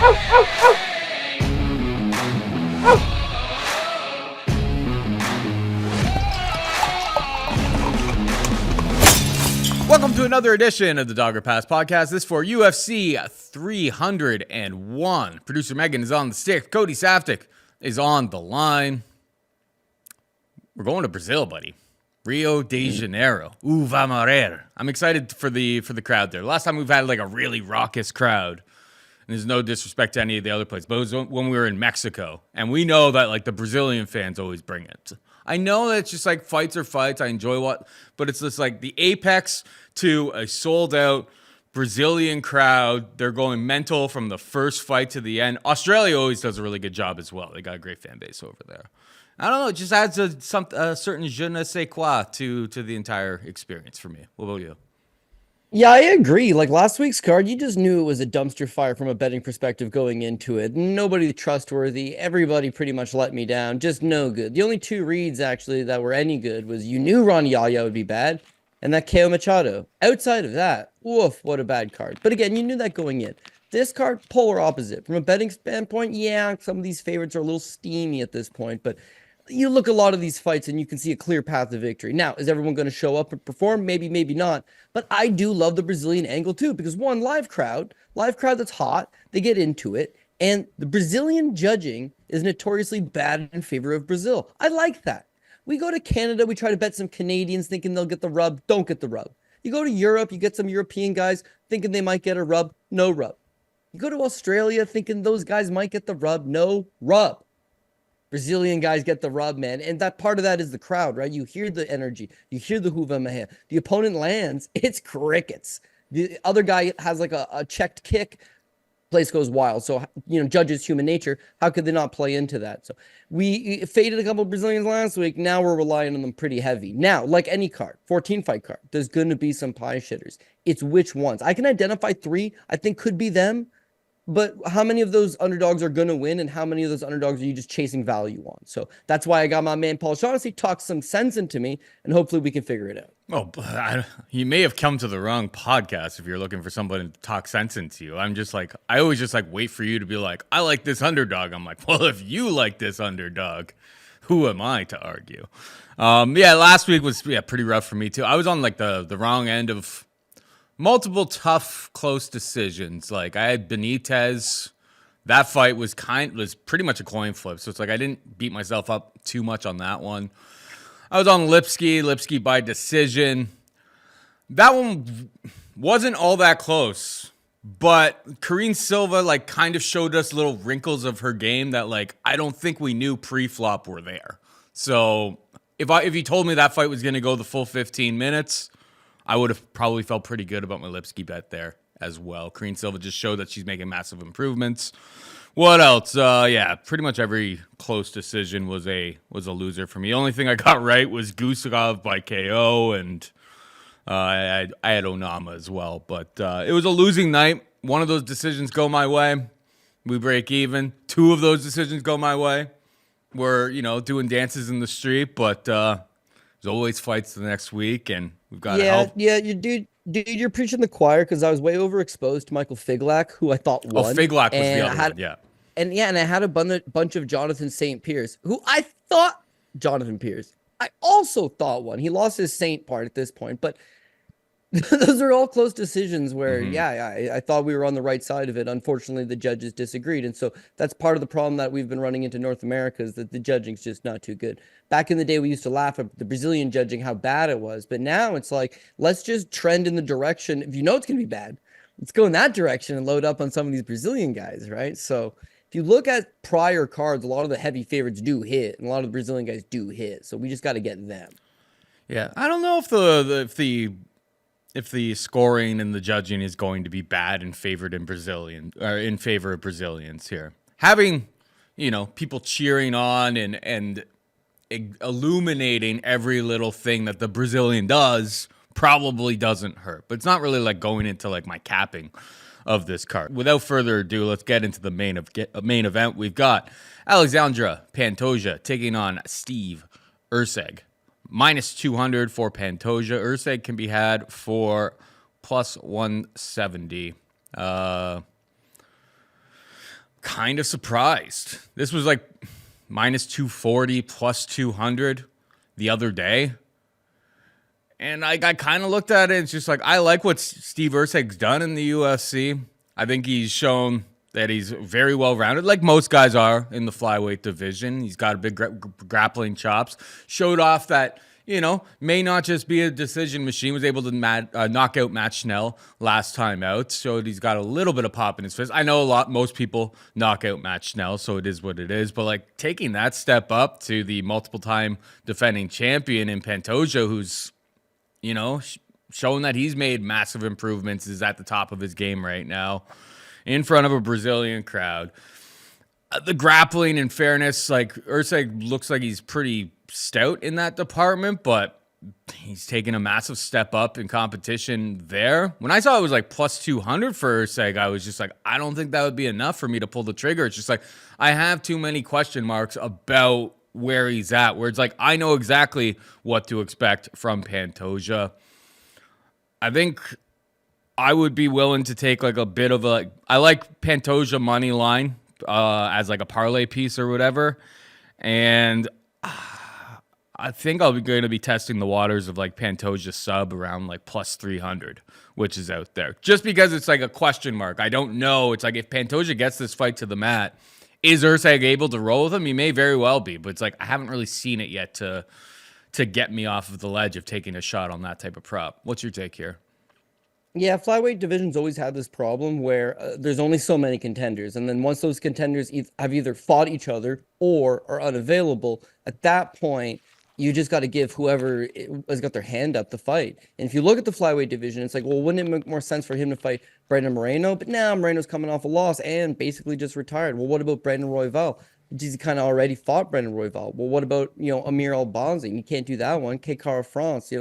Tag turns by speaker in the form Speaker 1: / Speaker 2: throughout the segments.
Speaker 1: Welcome to another edition of the Dogger Pass podcast. This for UFC 301. Producer Megan is on the stick. Cody Saftik is on the line. We're going to Brazil, buddy. Rio de Janeiro. Uva Marer. I'm excited for the crowd there. Last time we've had like a really raucous crowd. And there's no disrespect to any of the other places, but it was when we were in Mexico. And we know that like the Brazilian fans always bring it. I know that it's just like fights are fights. I enjoy but it's just like the apex to a sold out Brazilian crowd. They're going mental from the first fight to the end. Australia always does a really good job as well. They got a great fan base over there. I don't know. It just adds a certain je ne sais quoi to the entire experience for me. What about you?
Speaker 2: Yeah, I agree. Like last week's card, you just knew it was a dumpster fire from a betting perspective going into it. Nobody trustworthy. Everybody pretty much let me down. Just no good. The only two reads actually that were any good was you knew Ron Yaya would be bad and that Caio Machado. Outside of that, woof, what a bad card. But again, you knew that going in. This card, polar opposite. From a betting standpoint, yeah, some of these favorites are a little steamy at this point, but you look at a lot of these fights and you can see a clear path to victory. Now, is everyone going to show up and perform? Maybe, maybe not. But I do love the Brazilian angle too, because one, live crowd that's hot, they get into it. And the Brazilian judging is notoriously bad in favor of Brazil. I like that. We go to Canada, we try to bet some Canadians thinking they'll get the rub, don't get the rub. You go to Europe, you get some European guys thinking they might get a rub, no rub. You go to Australia thinking those guys might get the rub, no rub. Brazilian guys get the rub, man. And that part of that is the crowd, right? You hear the energy. You hear the Huva Mahan. The opponent lands, it's crickets. The other guy has like a checked kick. Place goes wild. So, judges human nature. How could they not play into that? So we faded a couple of Brazilians last week. Now we're relying on them pretty heavy. Now, like any card, 14-fight card, there's going to be some pie shitters. It's which ones. I can identify 3 I think could be them. But how many of those underdogs are going to win and how many of those underdogs are you just chasing value on? So that's why I got my man Paul Shaughnessy talk some sense into me, and hopefully we can figure it out.
Speaker 1: Oh, you may have come to the wrong podcast if you're looking for somebody to talk sense into you. I always just wait for you to be like, I like this underdog. I'm like, well, if you like this underdog, who am I to argue? Last week was pretty rough for me too. I was on like the wrong end of multiple tough, close decisions. Like I had Benitez. That fight was pretty much a coin flip. So it's like I didn't beat myself up too much on that one. I was on Lipski by decision. That one wasn't all that close. But Karine Silva kind of showed us little wrinkles of her game that I don't think we knew pre-flop were there. So if you told me that fight was going to go the full 15 minutes, I would have probably felt pretty good about my Lipski bet there as well. Karine Silva just showed that she's making massive improvements. What else? Pretty much every close decision was a loser for me. The only thing I got right was Gusakov by KO, and I had Onama as well. But it was a losing night. One of those decisions go my way. We break even. 2 of those decisions go my way. We're, doing dances in the street, but there's always fights the next week, and we've got to help.
Speaker 2: Yeah, dude, you're preaching the choir because I was way overexposed to Michael Figlak, who I thought won.
Speaker 1: Oh, Figlak was the other one, yeah.
Speaker 2: And I had a bunch of Jonathan St. Pierce, who I thought Jonathan Pierce. I also thought won. He lost his Saint part at this point, but those are all close decisions where, I thought we were on the right side of it. Unfortunately, the judges disagreed. And so that's part of the problem that we've been running into North America is that the judging's just not too good. Back in the day, we used to laugh at the Brazilian judging, how bad it was. But now it's like, let's just trend in the direction. If you know it's going to be bad, let's go in that direction and load up on some of these Brazilian guys, right? So if you look at prior cards, a lot of the heavy favorites do hit, and a lot of the Brazilian guys do hit. So we just got to get them.
Speaker 1: Yeah, I don't know if the scoring and the judging is going to be bad in favor of Brazilians here. Having, people cheering on and illuminating every little thing that the Brazilian does probably doesn't hurt. But it's not really going into my capping of this card. Without further ado, let's get into the main event. We've got Alexandre Pantoja taking on Steve Erceg. Minus 200 for Pantoja. Erceg can be had for plus 170. kind of surprised. This was like minus 240, plus 200 the other day. And I kind of looked at it. It's just like, I like what Steve Erceg's done in the UFC. I think he's shown that he's very well rounded, like most guys are in the flyweight division. He's got a big grappling chops. Showed off that, may not just be a decision machine. Was able to knock out Matt Schnell last time out. Showed he's got a little bit of pop in his fist. I know most people knock out Matt Schnell, so it is what it is. But like taking that step up to the multiple time defending champion in Pantoja, who's, showing that he's made massive improvements, is at the top of his game right now in front of a Brazilian crowd. The grappling, in fairness, like Erceg looks like he's pretty stout in that department, but he's taken a massive step up in competition there. When I saw it was like plus 200 for Erceg, I was just like, I don't think that would be enough for me to pull the trigger. It's just like, I have too many question marks about where he's at, where it's like, I know exactly what to expect from Pantoja. I think I would be willing to take like a bit of I like Pantoja money line as like a parlay piece or whatever. And I think I'll be going to be testing the waters of like Pantoja sub around like plus 300, which is out there. Just because it's like a question mark. I don't know. It's like if Pantoja gets this fight to the mat, is Erceg able to roll with him? He may very well be, but it's like I haven't really seen it yet to get me off of the ledge of taking a shot on that type of prop. What's your take here?
Speaker 2: Yeah, flyweight divisions always had this problem where there's only so many contenders. And then once those contenders have either fought each other or are unavailable, at that point, you just got to give whoever has got their hand up the fight. And if you look at the flyweight division, it's like, well, wouldn't it make more sense for him to fight Brandon Moreno? But now Moreno's coming off a loss and basically just retired. Well, what about Brandon Royval? He's kind of already fought Brandon Royval. Well, what about, Amir Albanzi? You can't do that one. Kekara France,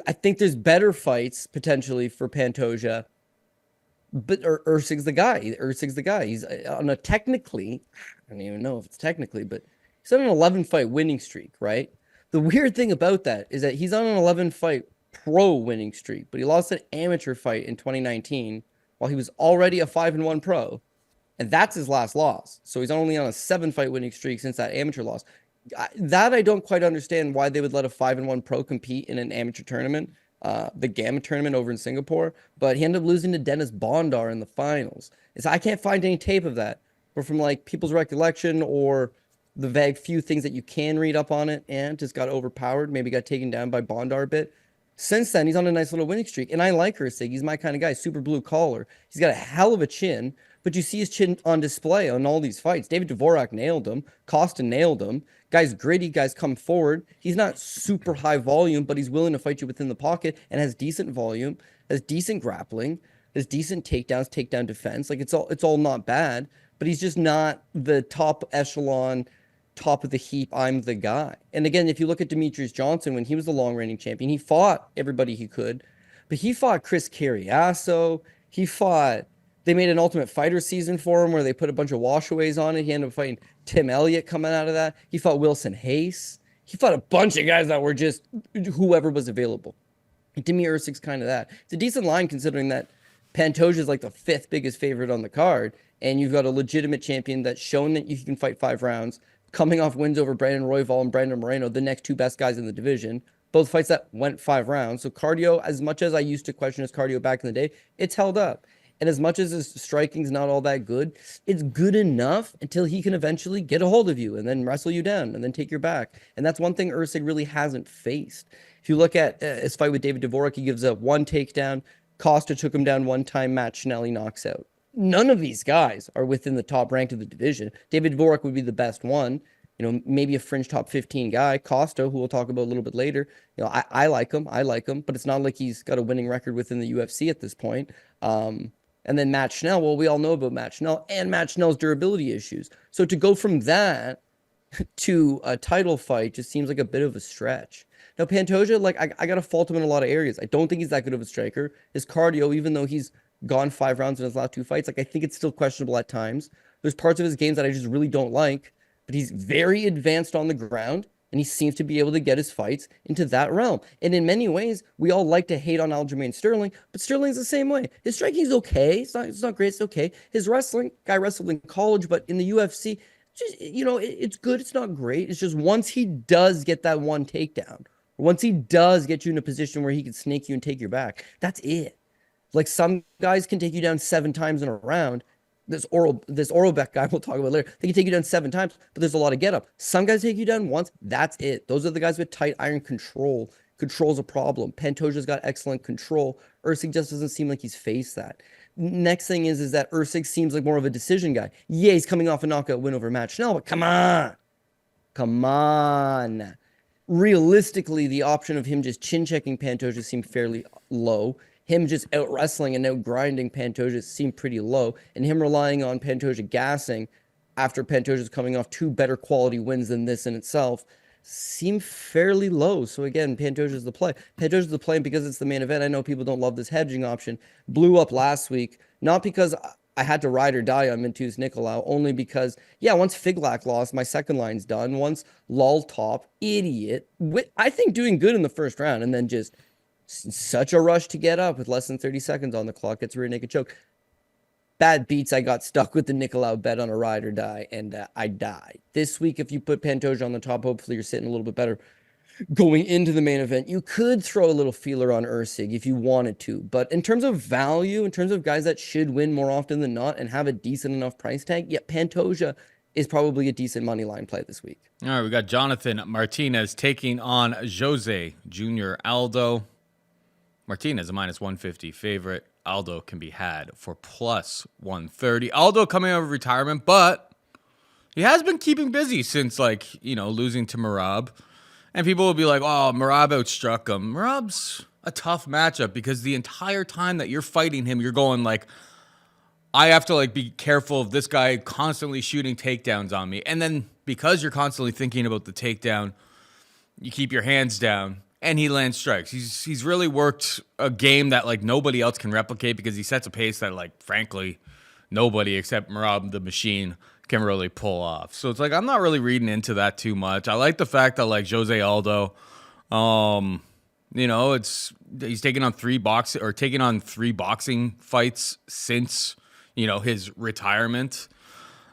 Speaker 2: I think there's better fights potentially for Pantoja, but Erceg's the guy. Erceg's the guy. He's on a technically, I don't even know if it's technically, but he's on an 11 fight winning streak, right? The weird thing about that is that he's on an 11 fight pro winning streak, but he lost an amateur fight in 2019 while he was already a 5-1 pro, and that's his last loss. So he's only on a 7 fight winning streak since that amateur loss. That I don't quite understand why they would let a 5-1 pro compete in an amateur tournament, the Gamma tournament over in Singapore. But he ended up losing to Dennis Bondar in the finals. So I can't find any tape of that, but from like people's recollection or the vague few things that you can read up on it, and just got overpowered. Maybe got taken down by Bondar a bit. Since then, he's on a nice little winning streak, and I like Erceg. He's my kind of guy. Super blue collar. He's got a hell of a chin. But you see his chin on display on all these fights. David Dvorak nailed him. Costa nailed him. Guy's gritty. Guys come forward. He's not super high volume, but he's willing to fight you within the pocket and has decent volume, has decent grappling, has decent takedowns, takedown defense. Like it's all not bad, but he's just not the top echelon, top of the heap. I'm the guy. And again, if you look at Demetrius Johnson, when he was the long reigning champion, he fought everybody he could, but he fought Chris Carriasso. They made an Ultimate Fighter season for him where they put a bunch of washaways on it. He ended up fighting Tim Elliott coming out of that. He fought Wilson Hayes. He fought a bunch of guys that were just whoever was available. Demi Erceg's kind of that. It's a decent line considering that Pantoja is like the 5th biggest favorite on the card, and you've got a legitimate champion that's shown that you can fight 5 rounds, coming off wins over Brandon Royval and Brandon Moreno, the next 2 best guys in the division. Both fights that went 5 rounds. So cardio, as much as I used to question his cardio back in the day, it's held up. And as much as his striking's not all that good, it's good enough until he can eventually get a hold of you and then wrestle you down and then take your back. And that's one thing Erceg really hasn't faced. If you look at his fight with David Dvorak, he gives up 1 takedown. Costa took him down 1 time. Matt Schnell, he knocks out. None of these guys are within the top rank of the division. David Dvorak would be the best one. Maybe a fringe top 15 guy. Costa, who we'll talk about a little bit later. I like him. But it's not like he's got a winning record within the UFC at this point. And then Matt Schnell, well, we all know about Matt Schnell and Matt Schnell's durability issues. So to go from that to a title fight just seems like a bit of a stretch. Now, Pantoja, like, I got to fault him in a lot of areas. I don't think he's that good of a striker. His cardio, even though he's gone 5 rounds in his last 2 fights, like, I think it's still questionable at times. There's parts of his games that I just really don't like, but he's very advanced on the ground. and he seems to be able to get his fights into that realm. And in many ways, we all like to hate on Aljamain Sterling, but Sterling's the same way. His striking's okay. It's not great. It's okay. His wrestling, guy wrestled in college, but in the UFC, just, it's good. It's not great. It's just once he does get that one takedown, once he does get you in a position where he can snake you and take your back, that's it. Like some guys can take you down 7 times in a round. This Oralbai guy we'll talk about later, they can take you down 7 times, but there's a lot of get up. Some guys take you down once, that's it. Those are the guys with tight iron control. Control's a problem. Pantoja's got excellent control. Erceg just doesn't seem like he's faced that. Next thing is that Erceg seems like more of a decision guy. Yeah, he's coming off a knockout win over Matt Schnell, but come on. Come on. Realistically, the option of him just chin-checking Pantoja seemed fairly low. Him just out-wrestling and out-grinding Pantoja seemed pretty low. And him relying on Pantoja gassing after Pantoja's coming off 2 better quality wins than this in itself seemed fairly low. So again, Pantoja's the play. Pantoja's the play because it's the main event. I know people don't love this hedging option. Blew up last week, not because I had to ride or die on Mintus Nicolau, only because, yeah, once Figlak lost, my second line's done. Once Lol top, idiot. I think doing good in the first round, and then just such a rush to get up with less than 30 seconds on the clock, gets a rear naked choke. Bad beats. I got stuck with the Nicolau bet on a ride or die, and I died. This week, if you put Pantoja on the top, hopefully you're sitting a little bit better. Going into the main event, you could throw a little feeler on Erceg if you wanted to. But in terms of value, in terms of guys that should win more often than not and have a decent enough price tag, yeah, Pantoja is probably a decent money line play this week.
Speaker 1: All right, we got Jonathan Martinez taking on Jose Jr. Aldo. Martinez, a minus 150 favorite. Aldo can be had for plus 130. Aldo coming out of retirement, but he has been keeping busy since, losing to Merab. And people will be like, oh, Merab outstruck him. Merab's a tough matchup because the entire time that you're fighting him, you're going I have to be careful of this guy constantly shooting takedowns on me. And then because you're constantly thinking about the takedown, you keep your hands down and he lands strikes. He's really worked a game that nobody else can replicate because he sets a pace that frankly nobody except Merab the Machine can really pull off. So it's I'm not really reading into that too much. I like the fact that Jose Aldo, he's taking on 3 boxing fights since his retirement.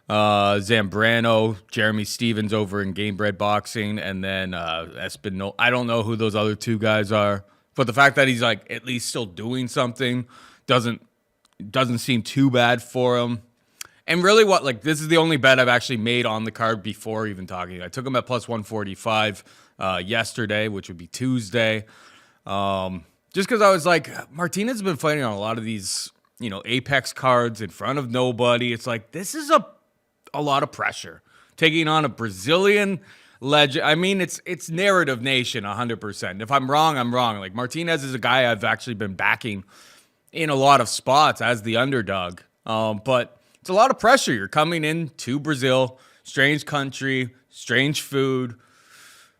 Speaker 1: Zambrano, Jeremy Stevens over in Gamebred Boxing, and then Espino. I don't know who those other 2 guys are, but the fact that he's at least still doing something doesn't seem too bad for him. And really this is the only bet I've actually made on the card before even talking. I took him at plus 145 yesterday, which would be Tuesday. Just because I was Martinez has been fighting on a lot of these, Apex cards in front of nobody. It's this is a lot of pressure. Taking on a Brazilian legend. I mean, it's narrative nation 100%. If I'm wrong, I'm wrong. Martinez is a guy I've actually been backing in a lot of spots as the underdog. But it's a lot of pressure. You're coming into Brazil, strange country, strange food,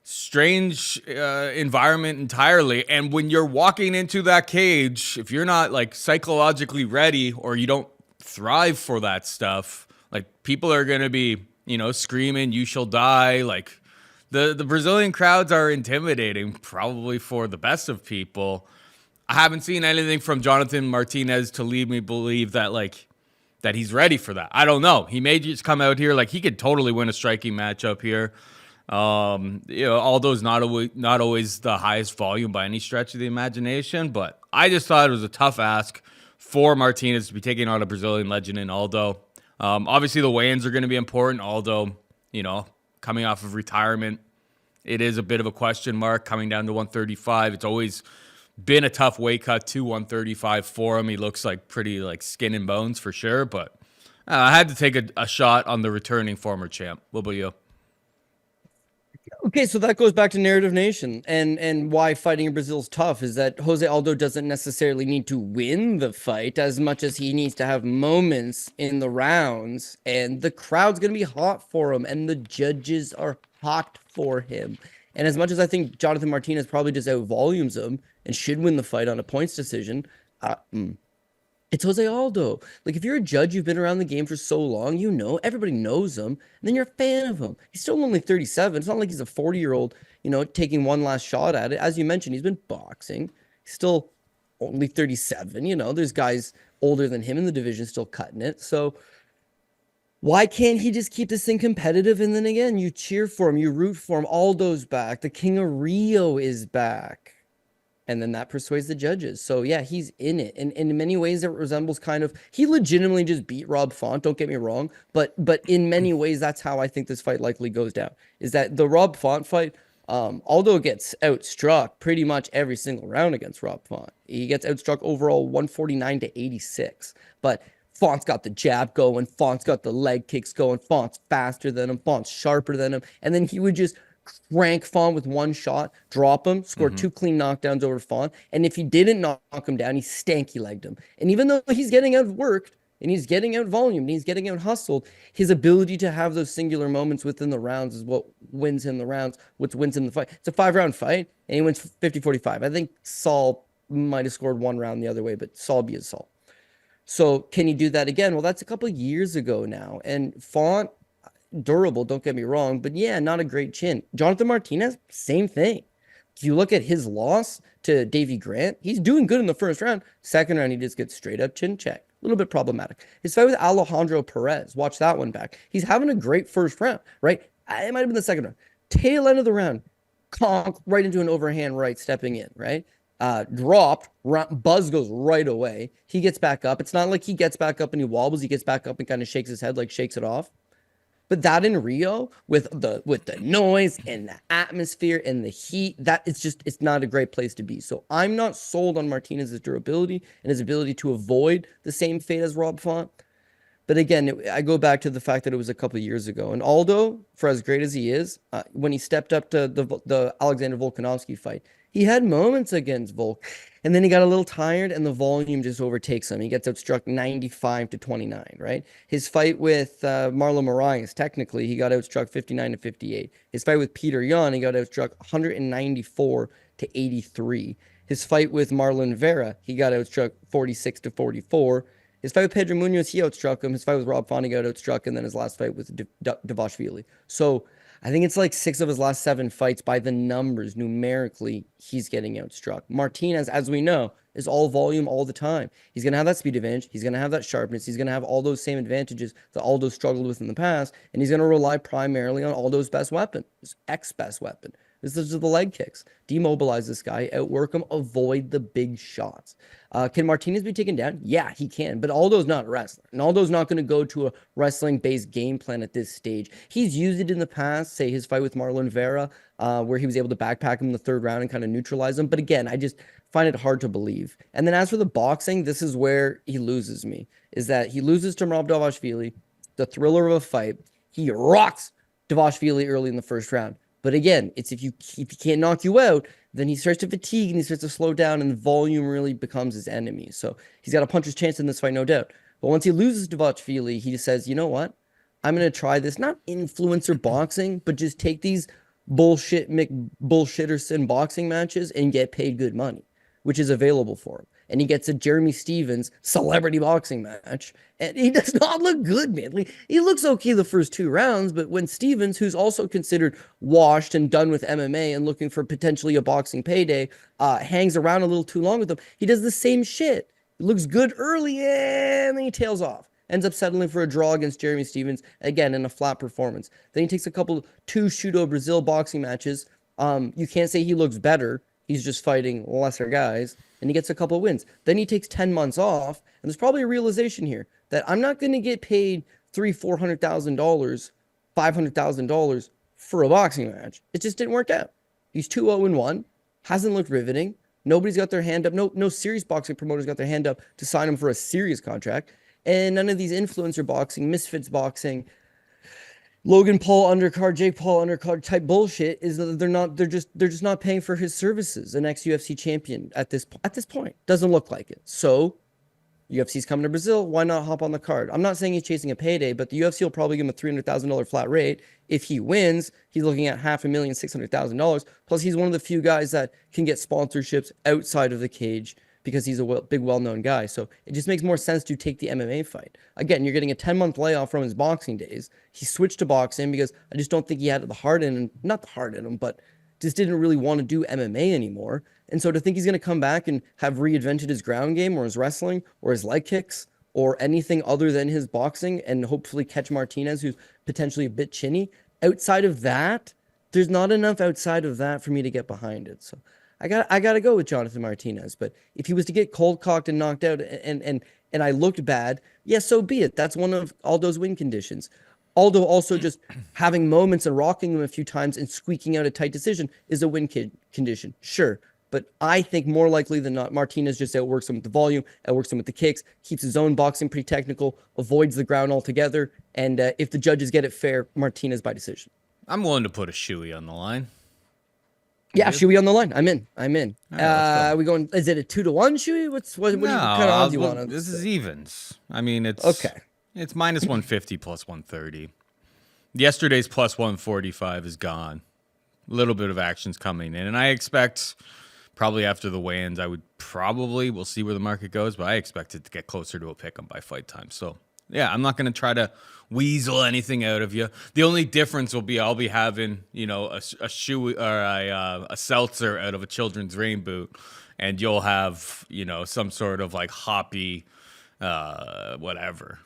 Speaker 1: strange environment entirely. And when you're walking into that cage, if you're not psychologically ready or you don't thrive for that stuff, people are going to be, screaming, "You shall die." The Brazilian crowds are intimidating, probably for the best of people. I haven't seen anything from Jonathan Martinez to lead me believe that that he's ready for that. I don't know. He may just come out here he could totally win a striking matchup here. Aldo's not always the highest volume by any stretch of the imagination, but I just thought it was a tough ask for Martinez to be taking on a Brazilian legend in Aldo. Obviously the weigh-ins are going to be important. Aldo, coming off of retirement, it is a bit of a question mark coming down to 135. It's always been a tough weight cut to 135 for him. He looks pretty skin and bones for sure, but I had to take a shot on the returning former champ. What about you?
Speaker 2: Okay, so that goes back to Narrative Nation and why fighting in Brazil is tough is that Jose Aldo doesn't necessarily need to win the fight as much as he needs to have moments in the rounds, and the crowd's going to be hot for him and the judges are hot for him. And as much as I think Jonathan Martinez probably just out volumes him and should win the fight on a points decision, It's Jose Aldo. Like, if you're a judge, you've been around the game for so long, you know, everybody knows him, and then you're a fan of him. He's still only 37. It's not like he's a 40-year-old, taking one last shot at it. As you mentioned, he's been boxing. He's still only 37. There's guys older than him in the division still cutting it. So why can't he just keep this thing competitive? And then again, you cheer for him, you root for him. Aldo's back. The King of Rio is back. And then that persuades the judges. So yeah, he's in it. And in many ways, it resembles he legitimately just beat Rob Font, don't get me wrong. But in many ways, that's how I think this fight likely goes down. Is that the Rob Font fight, Aldo gets outstruck pretty much every single round against Rob Font. He gets outstruck overall 149 to 86. But Font's got the jab going. Font's got the leg kicks going. Font's faster than him. Font's sharper than him. And then he would just crank Font with one shot, drop him, score two clean knockdowns over Font. And if he didn't knock him down, he stanky legged him. And even though he's getting outworked and he's getting out volume and he's getting out hustled, his ability to have those singular moments within the rounds is what wins him the rounds, what wins him the fight. It's a 5-round fight, and he wins 50-45. I think Saul might have scored one round the other way, but Saul be Saul. So can he do that again? Well, that's a couple of years ago now. And Font, durable, don't get me wrong, but yeah, not a great chin. Jonathan Martinez, same thing. If you look at his loss to Davey Grant, he's doing good in the first round. Second round, he just gets straight up chin check. A little bit problematic. His fight with Alejandro Perez, watch that one back. He's having a great first round, right? It might have been the second round. Tail end of the round, conk, right into an overhand right, stepping in, right? Dropped, buzz goes right away. He gets back up. It's not like he gets back up and he wobbles. He gets back up and kind of shakes his head, like shakes it off. But that in Rio, with the noise and the atmosphere and the heat, it's not a great place to be. So I'm not sold on Martinez's durability and his ability to avoid the same fate as Rob Font. But again, I go back to the fact that it was a couple of years ago. And Aldo, for as great as he is, when he stepped up to the Alexander Volkanovski fight, he had moments against Volk. And then he got a little tired and the volume just overtakes him. He gets outstruck 95-29, right? His fight with Marlon Moraes, technically, he got outstruck 59-58. His fight with Peter Yan, he got outstruck 194-83. His fight with Marlon Vera, he got outstruck 46-44. His fight with Pedro Munoz, he outstruck him. His fight with Rob Font, he got outstruck. And then his last fight with Dvalishvili. So I think it's like 6 of his last 7 fights by the numbers. Numerically, he's getting outstruck. Martinez, as we know, is all volume all the time. He's going to have that speed advantage. He's going to have that sharpness. He's going to have all those same advantages that Aldo struggled with in the past. And he's going to rely primarily on Aldo's best weapon, his ex-best weapon. This is the leg kicks. Demobilize this guy, outwork him, avoid the big shots. Can Martinez be taken down? Yeah, he can. But Aldo's not a wrestler. And Aldo's not going to go to a wrestling-based game plan at this stage. He's used it in the past, say his fight with Marlon Vera, where he was able to backpack him in the 3rd round and kind of neutralize him. But again, I just find it hard to believe. And then as for the boxing, this is where he loses me, is that he loses to Rob Dvalishvili, the thriller of a fight. He rocks Dvalishvili early in the 1st round. But again, it's if he can't knock you out, then he starts to fatigue and he starts to slow down and the volume really becomes his enemy. So he's got a puncher's chance in this fight, no doubt. But once he loses to Dvalishvili, he just says, you know what? I'm going to try this, not influencer boxing, but just take these bullshitterson boxing matches and get paid good money, which is available for him. And he gets a Jeremy Stephens celebrity boxing match. And he does not look good, man. He looks okay the first 2 rounds, but when Stephens, who's also considered washed and done with MMA and looking for potentially a boxing payday, hangs around a little too long with him, he does the same shit. He looks good early, and then he tails off. Ends up settling for a draw against Jeremy Stephens, again, in a flat performance. Then he takes 2 Shooto Brazil boxing matches. You can't say he looks better. He's just fighting lesser guys, and he gets a couple wins. Then he takes 10 months off, and there's probably a realization here that I'm not going to get paid $300,000-$400,000, $500,000 for a boxing match. It just didn't work out. He's 2-0-1, hasn't looked riveting. Nobody's got their hand up. No serious boxing promoters got their hand up to sign him for a serious contract. And none of these influencer boxing, misfits boxing, Logan Paul undercard, Jake Paul undercard type bullshit is that they're just not paying for his services. An ex-UFC champion at this point doesn't look like it. So UFC's coming to Brazil. Why not hop on the card? I'm not saying he's chasing a payday, but the UFC will probably give him a $300,000 flat rate. If he wins, he's looking at $500,000, $600,000. Plus, he's one of the few guys that can get sponsorships outside of the cage because he's a big, well-known guy. So it just makes more sense to take the MMA fight. Again, you're getting a 10-month layoff from his boxing days. He switched to boxing because I just don't think he had the heart in him, not the heart in him, but just didn't really want to do MMA anymore. And so to think he's going to come back and have reinvented his ground game or his wrestling or his leg kicks or anything other than his boxing and hopefully catch Martinez, who's potentially a bit chinny, outside of that, there's not enough outside of that for me to get behind it. So I got to go with Jonathan Martinez. But if he was to get cold cocked and knocked out and I looked bad, yes, so be it. That's one of Aldo's win conditions. Aldo also just having moments and rocking him a few times and squeaking out a tight decision is a win condition. Sure. But I think more likely than not, Martinez just outworks him with the volume, outworks him with the kicks, keeps his own boxing pretty technical, avoids the ground altogether. And if the judges get it fair, Martinez by decision.
Speaker 1: I'm willing to put a shoey on the line.
Speaker 2: Yeah, shoey on the line. I'm in.
Speaker 1: Right,
Speaker 2: we going? Is it a 2-1 shoey? What kind of odds you want on
Speaker 1: this? Is evens. I mean, it's
Speaker 2: okay.
Speaker 1: It's minus 150 plus 130. Yesterday's plus 145 is gone. A little bit of action's coming in, and I expect probably after the weigh-ins, we'll see where the market goes, but I expect it to get closer to a pick 'em by fight time. So yeah, I'm not going to try to weasel anything out of you. The only difference will be I'll be having, a shoe or a seltzer out of a children's rain boot, and you'll have, some sort of like hoppy, whatever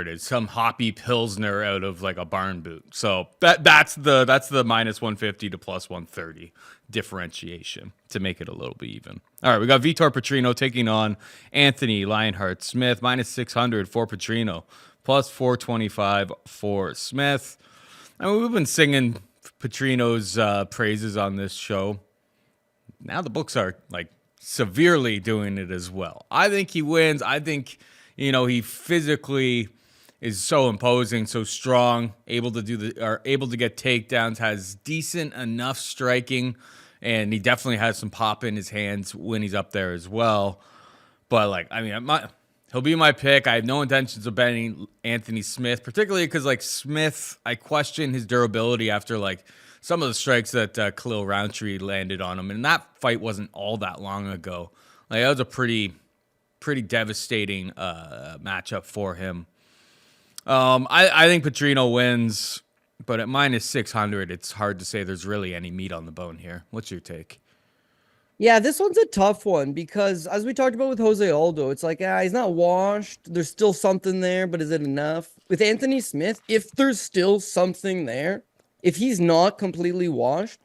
Speaker 1: it is, some hoppy pilsner out of like a barn boot. So that's the minus 150 to plus 130 differentiation to make it a little bit even. All right, we got Vitor Petrino taking on Anthony Lionheart Smith, minus 600 for Petrino, plus 425 for Smith. I mean, we've been singing Petrino's praises on this show. Now the books are like severely doing it as well. I think he wins. I think, he physically is so imposing, so strong, able to get takedowns, has decent enough striking, and he definitely has some pop in his hands when he's up there as well. But he'll be my pick. I have no intentions of betting Anthony Smith, particularly because Smith, I question his durability after some of the strikes that Khalil Roundtree landed on him, and that fight wasn't all that long ago. That was a pretty devastating matchup for him. I think Petrino wins, but at minus 600, it's hard to say there's really any meat on the bone here. What's your take?
Speaker 2: Yeah, this one's a tough one because, as we talked about with Jose Aldo, it's he's not washed. There's still something there, but is it enough? With Anthony Smith, if there's still something there, if he's not completely washed,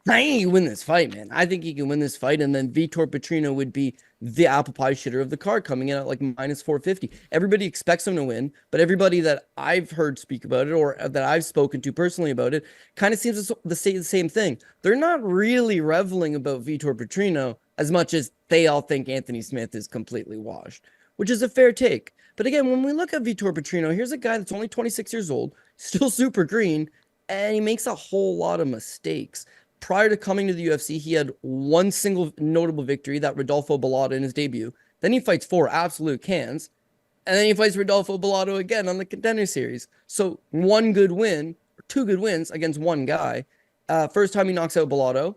Speaker 2: I think he can win this fight, man. I think he can win this fight, and then Vitor Petrino would be the apple pie shitter of the card, coming in at minus 450. Everybody expects him to win, but everybody that I've heard speak about it or that I've spoken to personally about it kind of seems to say the same thing. They're not really reveling about Vitor Petrino as much as they all think Anthony Smith is completely washed, which is a fair take. But again, when we look at Vitor Petrino, here's a guy that's only 26 years old, still super green, and he makes a whole lot of mistakes. Prior to coming to the UFC, he had one single notable victory, that Rodolfo Bellato in his debut. Then he fights 4 absolute cans, and then he fights Rodolfo Bellato again on the Contender Series. So 1 good win, or 2 good wins against one guy. First time he knocks out Bellato,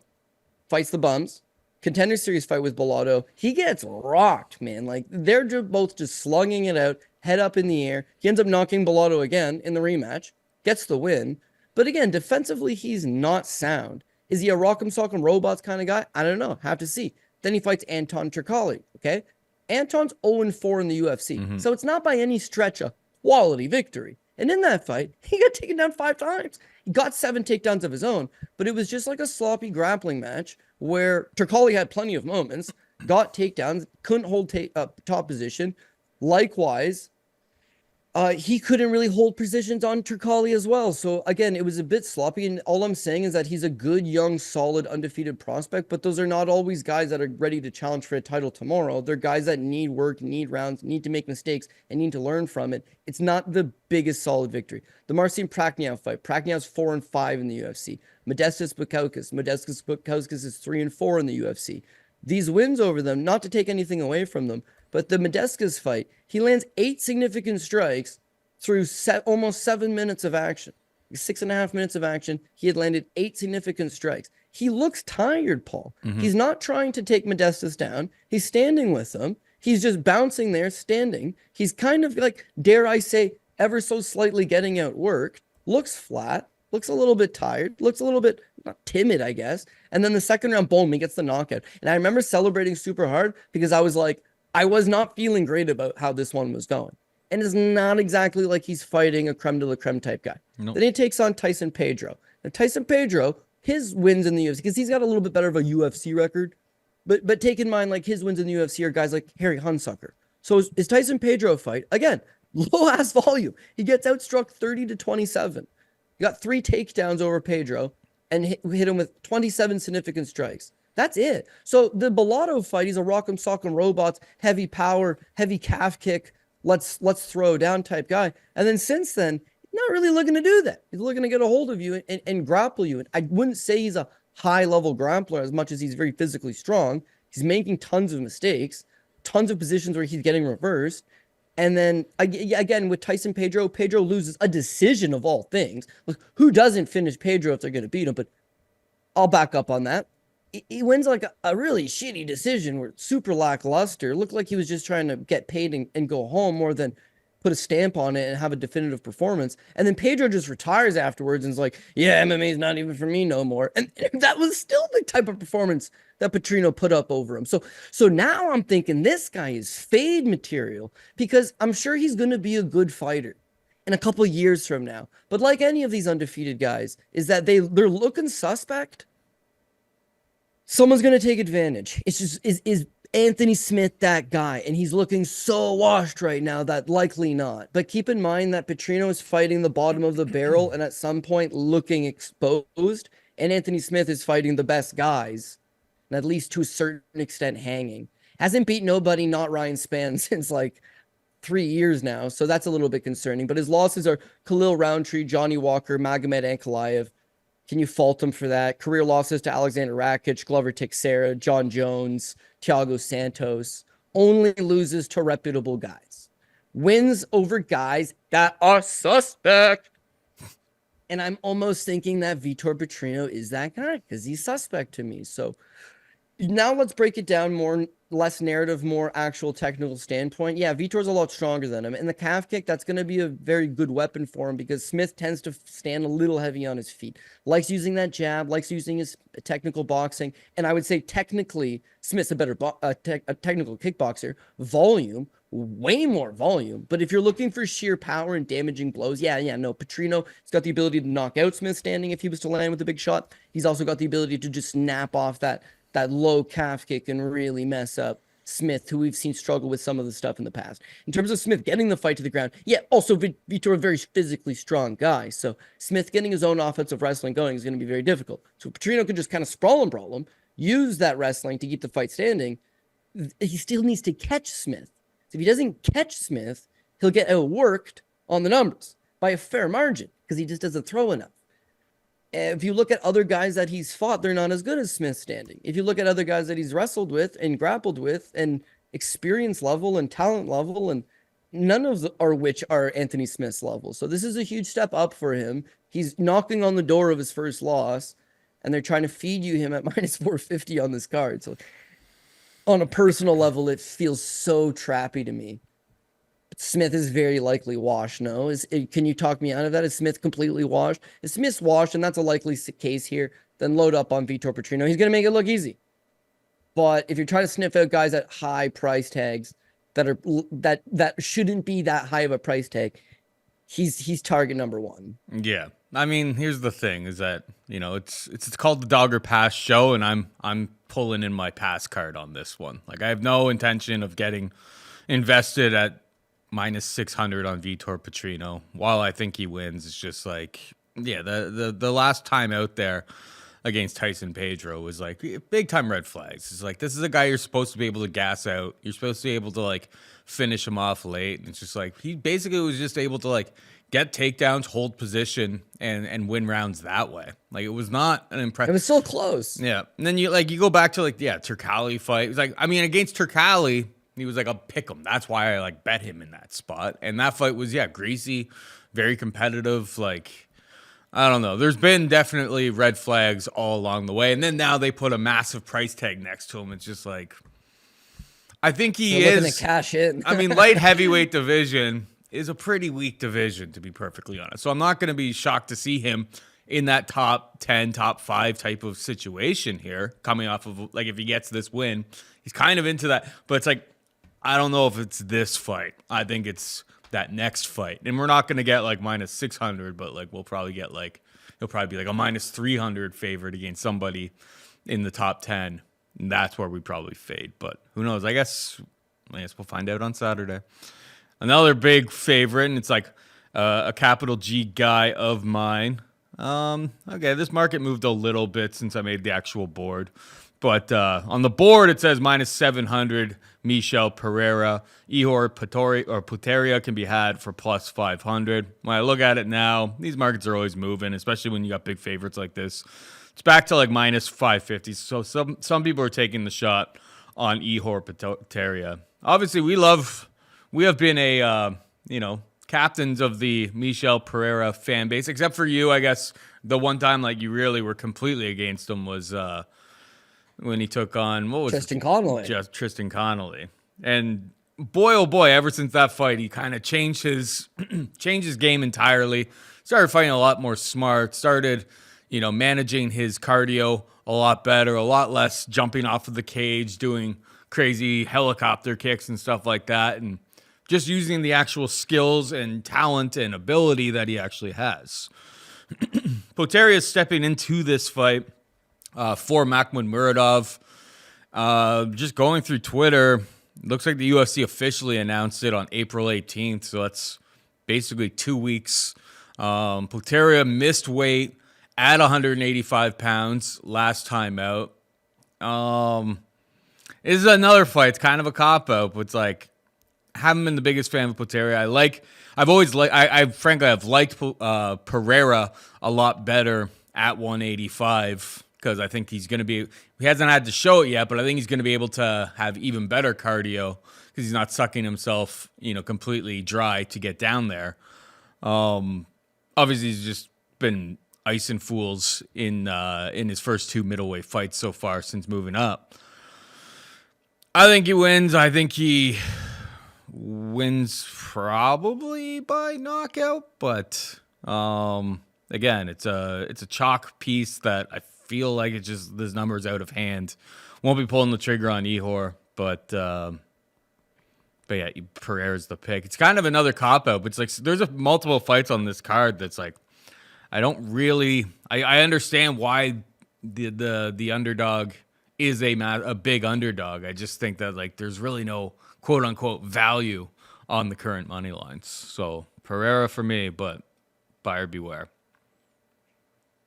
Speaker 2: fights the bums. Contender Series fight with Bellato, he gets rocked, man. They're both just slugging it out, head up in the air. He ends up knocking Bellato again in the rematch, gets the win. But again, defensively, he's not sound. Is he a rock'em sock'em robots kind of guy? I don't know. Have to see. Then he fights Anton Turkalj, okay? Anton's 0-4 in the UFC. So it's not by any stretch a quality victory. And in that fight, he got taken down 5 times. He got 7 takedowns of his own, but it was just like a sloppy grappling match where Turkalj had plenty of moments, got takedowns, couldn't hold top position. Likewise, he couldn't really hold positions on Turkalj as well. So again, it was a bit sloppy. And all I'm saying is that he's a good, young, solid, undefeated prospect. But those are not always guys that are ready to challenge for a title tomorrow. They're guys that need work, need rounds, need to make mistakes, and need to learn from it. It's not the biggest solid victory. The Marcin Prachnio fight. Prachnio's 4-5 in the UFC. Modestas Bukauskas is 3-4 in the UFC. These wins over them, not to take anything away from them, but the Modestas fight, he lands 8 significant strikes through almost 7 minutes of action. 6.5 minutes of action, he had landed 8 significant strikes. he looks tired, Paul.
Speaker 1: Mm-hmm.
Speaker 2: He's not trying to take Modestas down. He's standing with him. He's just bouncing there, standing. He's kind of like, dare I say, ever so slightly getting outworked. Looks flat. Looks a little bit tired. Looks a little bit not timid, I guess. And then the second round, boom, he gets the knockout. And I remember celebrating super hard because I was like, I was not feeling great about how this one was going. And it's not exactly like he's fighting a creme de la creme type guy.
Speaker 1: Nope.
Speaker 2: Then he takes on Tyson Pedro. Now, Tyson Pedro, his wins in the UFC, because he's got a little bit better of a UFC record, but take in mind, like, his wins in the UFC are guys like Harry Hunsucker. So his Tyson Pedro fight, again, low-ass volume. He gets outstruck 30-27. He got 3 takedowns over Pedro and hit him with 27 significant strikes. That's it. So the Bellato fight, he's a rock'em sock'em robots, heavy power, heavy calf kick, let's throw down type guy. And then since then, not really looking to do that. He's looking to get a hold of you and grapple you. And I wouldn't say he's a high-level grappler as much as he's very physically strong. He's making tons of mistakes, tons of positions where he's getting reversed. And then, again, with Tyson Pedro, Pedro loses a decision of all things. Look, who doesn't finish Pedro if they're going to beat him? But I'll back up on that. He wins like a really shitty decision where it's super lackluster. Looked like he was just trying to get paid and go home more than put a stamp on it and have a definitive performance. And then Pedro just retires afterwards and is like, yeah, MMA is not even for me no more. And that was still the type of performance that Petrino put up over him. So now I'm thinking this guy is fade material because I'm sure he's going to be a good fighter in a couple of years from now. But like any of these undefeated guys, is that they're looking suspect. Someone's going to take advantage. It's just, is Anthony Smith that guy? And he's looking so washed right now that likely not. But keep in mind that Petrino is fighting the bottom of the barrel and at some point looking exposed. And Anthony Smith is fighting the best guys, and at least to a certain extent hanging. Hasn't beat nobody, not Ryan Spann, since like 3 years now. So that's a little bit concerning. But his losses are Khalil Roundtree, Johnny Walker, Magomed Ankalaev. Can you fault him for that? Career losses to Alexander Rakic, Glover Teixeira, John Jones, Thiago Santos. Only loses to reputable guys. Wins over guys that are suspect. And I'm almost thinking that Vitor Petrino is that guy because he's suspect to me. So now let's break it down more, less narrative, more actual technical standpoint. Yeah, Vitor's a lot stronger than him. And the calf kick, that's going to be a very good weapon for him because Smith tends to stand a little heavy on his feet. Likes using that jab, likes using his technical boxing. And I would say technically, Smith's a better a technical kickboxer. Volume, way more volume. But if you're looking for sheer power and damaging blows, no, Petrino has got the ability to knock out Smith standing if he was to land with a big shot. He's also got the ability to just snap off that low calf kick and really mess up Smith, who we've seen struggle with some of the stuff in the past. In terms of Smith getting the fight to the ground, yeah, also Vitor, a very physically strong guy. So Smith getting his own offensive wrestling going is going to be very difficult. So Petrino could just kind of sprawl and brawl him, use that wrestling to keep the fight standing. He still needs to catch Smith. So if he doesn't catch Smith, he'll get outworked on the numbers by a fair margin because he just doesn't throw enough. If you look at other guys that he's fought, they're not as good as Smith standing. If you look at other guys that he's wrestled with and grappled with and experience level and talent level, and none of which are Anthony Smith's level. So this is a huge step up for him. He's knocking on the door of his first loss, and they're trying to feed you him at minus 450 on this card. So on a personal level, it feels so trappy to me. Smith is very likely washed. No, can you talk me out of that? Is Smith completely washed? If Smith's washed, and that's a likely case here, then load up on Vitor Petrino. He's going to make it look easy. But if you're trying to sniff out guys at high price tags that shouldn't be that high of a price tag, he's target number one.
Speaker 1: Yeah, I mean, here's the thing: is that it's called the Dogger Pass show, and I'm pulling in my pass card on this one. Like, I have no intention of getting invested at minus 600 on Vitor Petrino. While I think he wins, it's just like, yeah, the last time out there against Tyson Pedro was like big time red flags. It's like, this is a guy you're supposed to be able to gas out. You're supposed to be able to like finish him off late. And it's just like, he basically was just able to like get takedowns, hold position, and win rounds that way. Like, it was not an impressive.
Speaker 2: It was so close.
Speaker 1: Yeah. And then you go back to like, yeah, Turkali fight. It was like, I mean, against Turkali, he was like a pick 'em. That's why I like bet him in that spot. And that fight was, yeah, greasy, very competitive. Like, I don't know. There's been definitely red flags all along the way. And then now they put a massive price tag next to him. It's just like, I think he
Speaker 2: They're looking
Speaker 1: is.
Speaker 2: to cash in.
Speaker 1: I mean, light heavyweight division is a pretty weak division, to be perfectly honest. So I'm not going to be shocked to see him in that top 10, top 5 type of situation here, coming off of, like, if he gets this win, he's kind of into that. But it's like, I don't know if it's this fight. I think it's that next fight. And we're not going to get like minus 600, but like we'll probably get like, he'll probably be like a minus 300 favorite against somebody in the top 10. And that's where we probably fade. But who knows? I guess we'll find out on Saturday. Another big favorite, and it's like a capital G guy of mine. Okay, this market moved a little bit since I made the actual board. But on the board, it says minus 700, Michel, Pereira. Ihor, Potieria can be had for plus 500. When I look at it now, these markets are always moving, especially when you got big favorites like this. It's back to like minus 550. So some people are taking the shot on Ihor, Potieria. Obviously, we have been a, captains of the Michel Pereira fan base, except for you, I guess. The one time like you really were completely against him was when he took on, what was
Speaker 2: Tristan Connolly.
Speaker 1: Just Tristan Connolly. And boy, oh boy, ever since that fight, he kind of changed his game entirely. Started fighting a lot more smart, started, managing his cardio a lot better, a lot less jumping off of the cage, doing crazy helicopter kicks and stuff like that, and just using the actual skills and talent and ability that he actually has. Potieria is stepping into this fight for Makhmudmuradov. Just going through Twitter, looks like the UFC officially announced it on April 18th, so that's basically 2 weeks. Potieria missed weight at 185 pounds last time out. This is another fight. It's kind of a cop-out, but it's like, haven't been the biggest fan of Potieria. I've liked Pereira a lot better at 185 because I think he hasn't had to show it yet, but I think he's going to be able to have even better cardio because he's not sucking himself, completely dry to get down there. Obviously, he's just been icing fools in his first 2 middleweight fights so far since moving up. I think he wins. I think he wins probably by knockout, but again, it's a chalk piece that I feel like it's just this number's out of hand. Won't be pulling the trigger on Ihor, but yeah, Pereira's the pick. It's kind of another cop out, but it's like there's multiple fights on this card that's like I don't really I understand why the underdog is a big underdog. I just think that like there's really no quote unquote value on the current money lines. So Pereira for me, but buyer beware.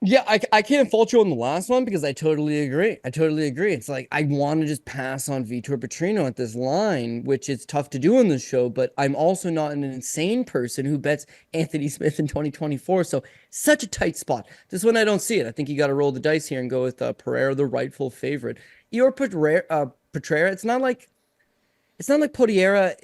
Speaker 2: Yeah, I can't fault you on the last one because I totally agree. It's like I want to just pass on Vitor Petrino at this line, which is tough to do on this show, but I'm also not an insane person who bets Anthony Smith in 2024. So such a tight spot. This one I don't see it. I think you got to roll the dice here and go with Pereira, the rightful favorite. Ihor Pereira, it's not like Potieria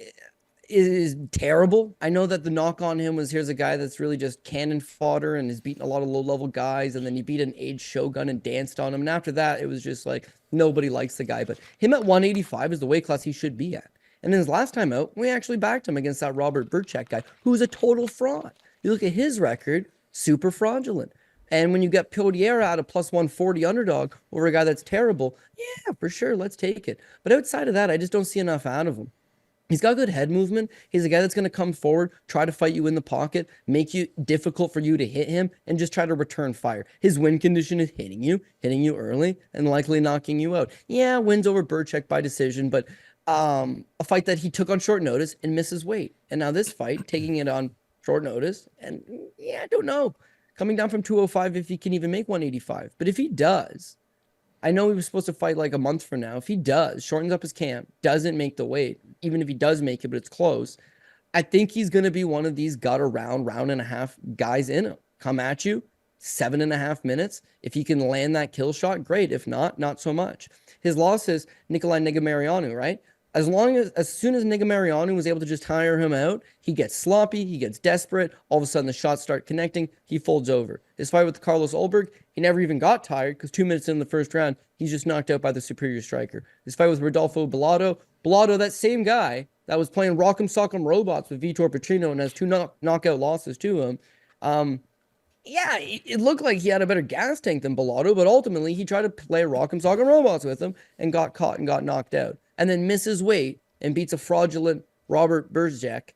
Speaker 2: is terrible. I know that the knock on him was here's a guy that's really just cannon fodder and has beaten a lot of low-level guys, and then he beat an aged Shogun and danced on him. And after that, it was just like nobody likes the guy. But him at 185 is the weight class he should be at. And then his last time out, we actually backed him against that Robert Erceg guy, who was a total fraud. You look at his record, super fraudulent. And when you get Potieria at a plus 140 underdog over a guy that's terrible, yeah, for sure, let's take it. But outside of that, I just don't see enough out of him. He's got good head movement. He's a guy that's going to come forward, try to fight you in the pocket, make you difficult for you to hit him, and just try to return fire. His win condition is hitting you early, and likely knocking you out. Yeah, wins over Erceg by decision, but a fight that he took on short notice and misses weight. And now this fight, taking it on short notice, and yeah, I don't know. Coming down from 205 if he can even make 185. But if he does, I know he was supposed to fight like a month from now. If he does, shortens up his camp, doesn't make the weight, even if he does make it, but it's close, I think he's going to be one of these gut around round and a half guys in him. Come at you, 7.5 minutes. If he can land that kill shot, great. If not, not so much. His loss is Nikolai Negumereanu, right? As soon as Niga Mariano was able to just tire him out, he gets sloppy, he gets desperate. All of a sudden, the shots start connecting. He folds over. His fight with Carlos Ulberg, he never even got tired because 2 minutes in the first round, he's just knocked out by the superior striker. His fight with Rodolfo Bellato, that same guy that was playing Rock'em Sock'em Robots with Vitor Petrino and has two knockout losses to him. Yeah, it looked like he had a better gas tank than Bellato, but ultimately he tried to play Rock'em Sock'em Robots with him and got caught and got knocked out. And then misses weight and beats a fraudulent Robert Erceg.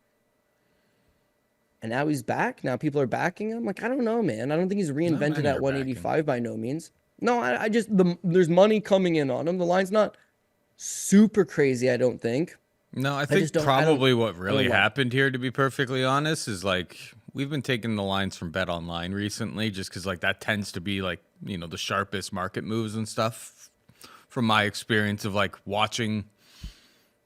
Speaker 2: And now he's back. Now people are backing him. Like, I don't know, man. I don't think he's reinvented at 185 by no means. No, I just, there's money coming in on him. The line's not super crazy, I don't think.
Speaker 1: No, I think probably what really happened here, to be perfectly honest, is like we've been taking the lines from Bet Online recently just because like that tends to be like, you know, the sharpest market moves and stuff from my experience of like watching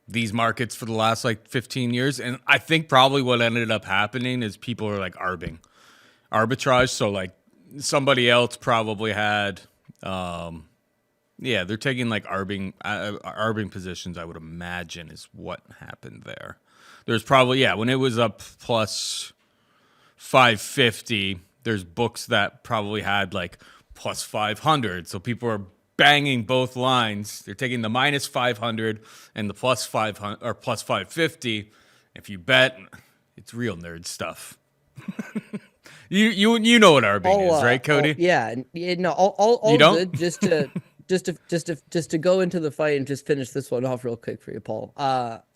Speaker 1: these markets for the last like 15 years. And I think probably what ended up happening is people are like arbitrage. So like somebody else probably had, they're taking like arbing positions, I would imagine is what happened there. There's probably, when it was up plus 550, there's books that probably had like plus 500. So people are banging both lines. They're taking the minus 500 and the plus 500 or plus 550. If you bet, it's real nerd stuff. you know what arbing is, right, Cody?
Speaker 2: All
Speaker 1: you don't?
Speaker 2: Good. Just to go into the fight and just finish this one off real quick for you, Paul.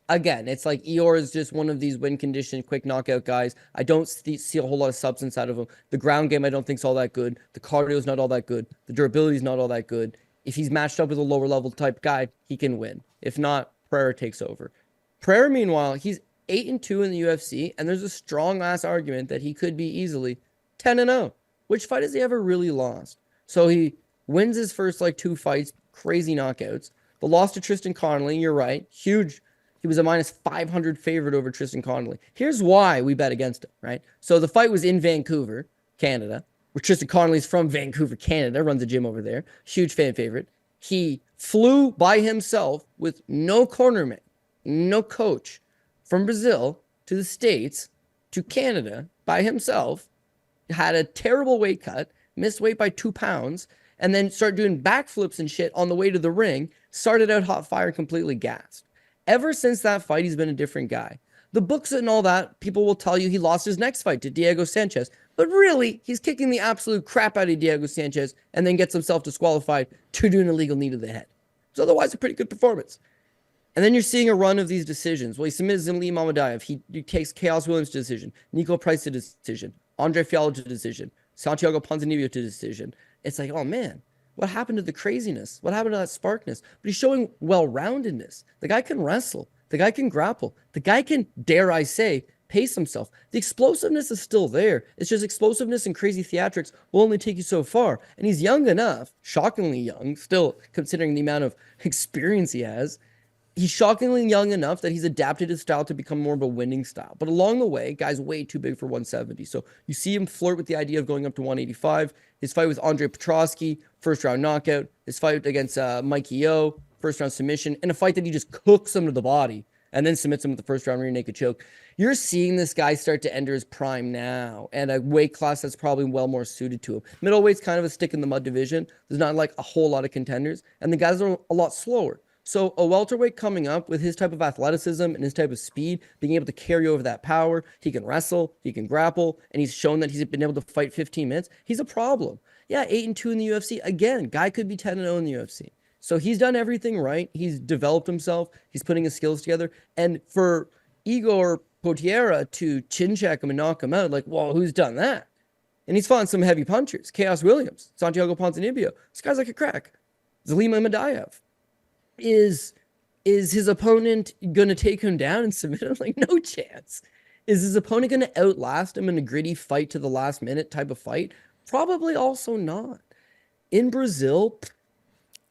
Speaker 2: Again, it's like Ihor is just one of these win condition, quick knockout guys. I don't see a whole lot of substance out of him. The ground game I don't think is all that good. The cardio is not all that good. The durability is not all that good. If he's matched up with a lower level type guy, he can win. If not, Pereira takes over. Pereira, meanwhile, he's 8-2 in the UFC, and there's a strong ass argument that he could be easily 10-0. Which fight has he ever really lost? So he wins his first like 2 fights, crazy knockouts. The loss to Tristan Connolly, you're right, huge. He was a minus 500 favorite over Tristan Connolly. Here's why we bet against him, right? So the fight was in Vancouver, Canada, where Tristan Connolly's from Vancouver, Canada, runs a gym over there. Huge fan favorite. He flew by himself with no cornerman, no coach from Brazil to the States to Canada by himself, had a terrible weight cut, missed weight by 2 pounds, and then started doing backflips and shit on the way to the ring, started out hot fire, completely gassed. Ever since that fight, he's been a different guy. The books and all that, people will tell you he lost his next fight to Diego Sanchez. But really, he's kicking the absolute crap out of Diego Sanchez and then gets himself disqualified to do an illegal knee to the head. So otherwise, a pretty good performance. And then you're seeing a run of these decisions. Well, he submits Zimli Mamadaev. He takes Chaos Williams to decision. Nico Price to decision. Andre Fialho to decision. Santiago Ponzinibbio to decision. It's like, oh man, what happened to the craziness? What happened to that sparkness? But he's showing well-roundedness. The guy can wrestle. The guy can grapple. The guy can, dare I say, pace himself. The explosiveness is still there. It's just explosiveness and crazy theatrics will only take you so far. And he's young enough, shockingly young, still considering the amount of experience he has. He's shockingly young enough that he's adapted his style to become more of a winning style. But along the way, guy's way too big for 170. So you see him flirt with the idea of going up to 185. His fight with Andre Petrosky, first round knockout. His fight against Mikey O, first round submission. And a fight that he just cooks him to the body and then submits him with the first round rear naked choke. You're seeing this guy start to enter his prime now, and a weight class that's probably well more suited to him. Middleweight's kind of a stick in the mud division. There's not like a whole lot of contenders, and the guys are a lot slower. So a welterweight coming up with his type of athleticism and his type of speed, being able to carry over that power, he can wrestle, he can grapple, and he's shown that he's been able to fight 15 minutes. He's a problem. Yeah, 8-2 in the UFC. Again, guy could be 10-0 in the UFC. So he's done everything right. He's developed himself. He's putting his skills together. And for Ihor Potieria to chin check him and knock him out, like, well, who's done that? And he's fought some heavy punchers. Chaos Williams, Santiago Ponzinibbio. This guy's like a crack. Zalima Madaev. Is his opponent going to take him down and submit him? Like, no chance. Is his opponent going to outlast him in a gritty fight to the last minute type of fight? Probably also not. In Brazil,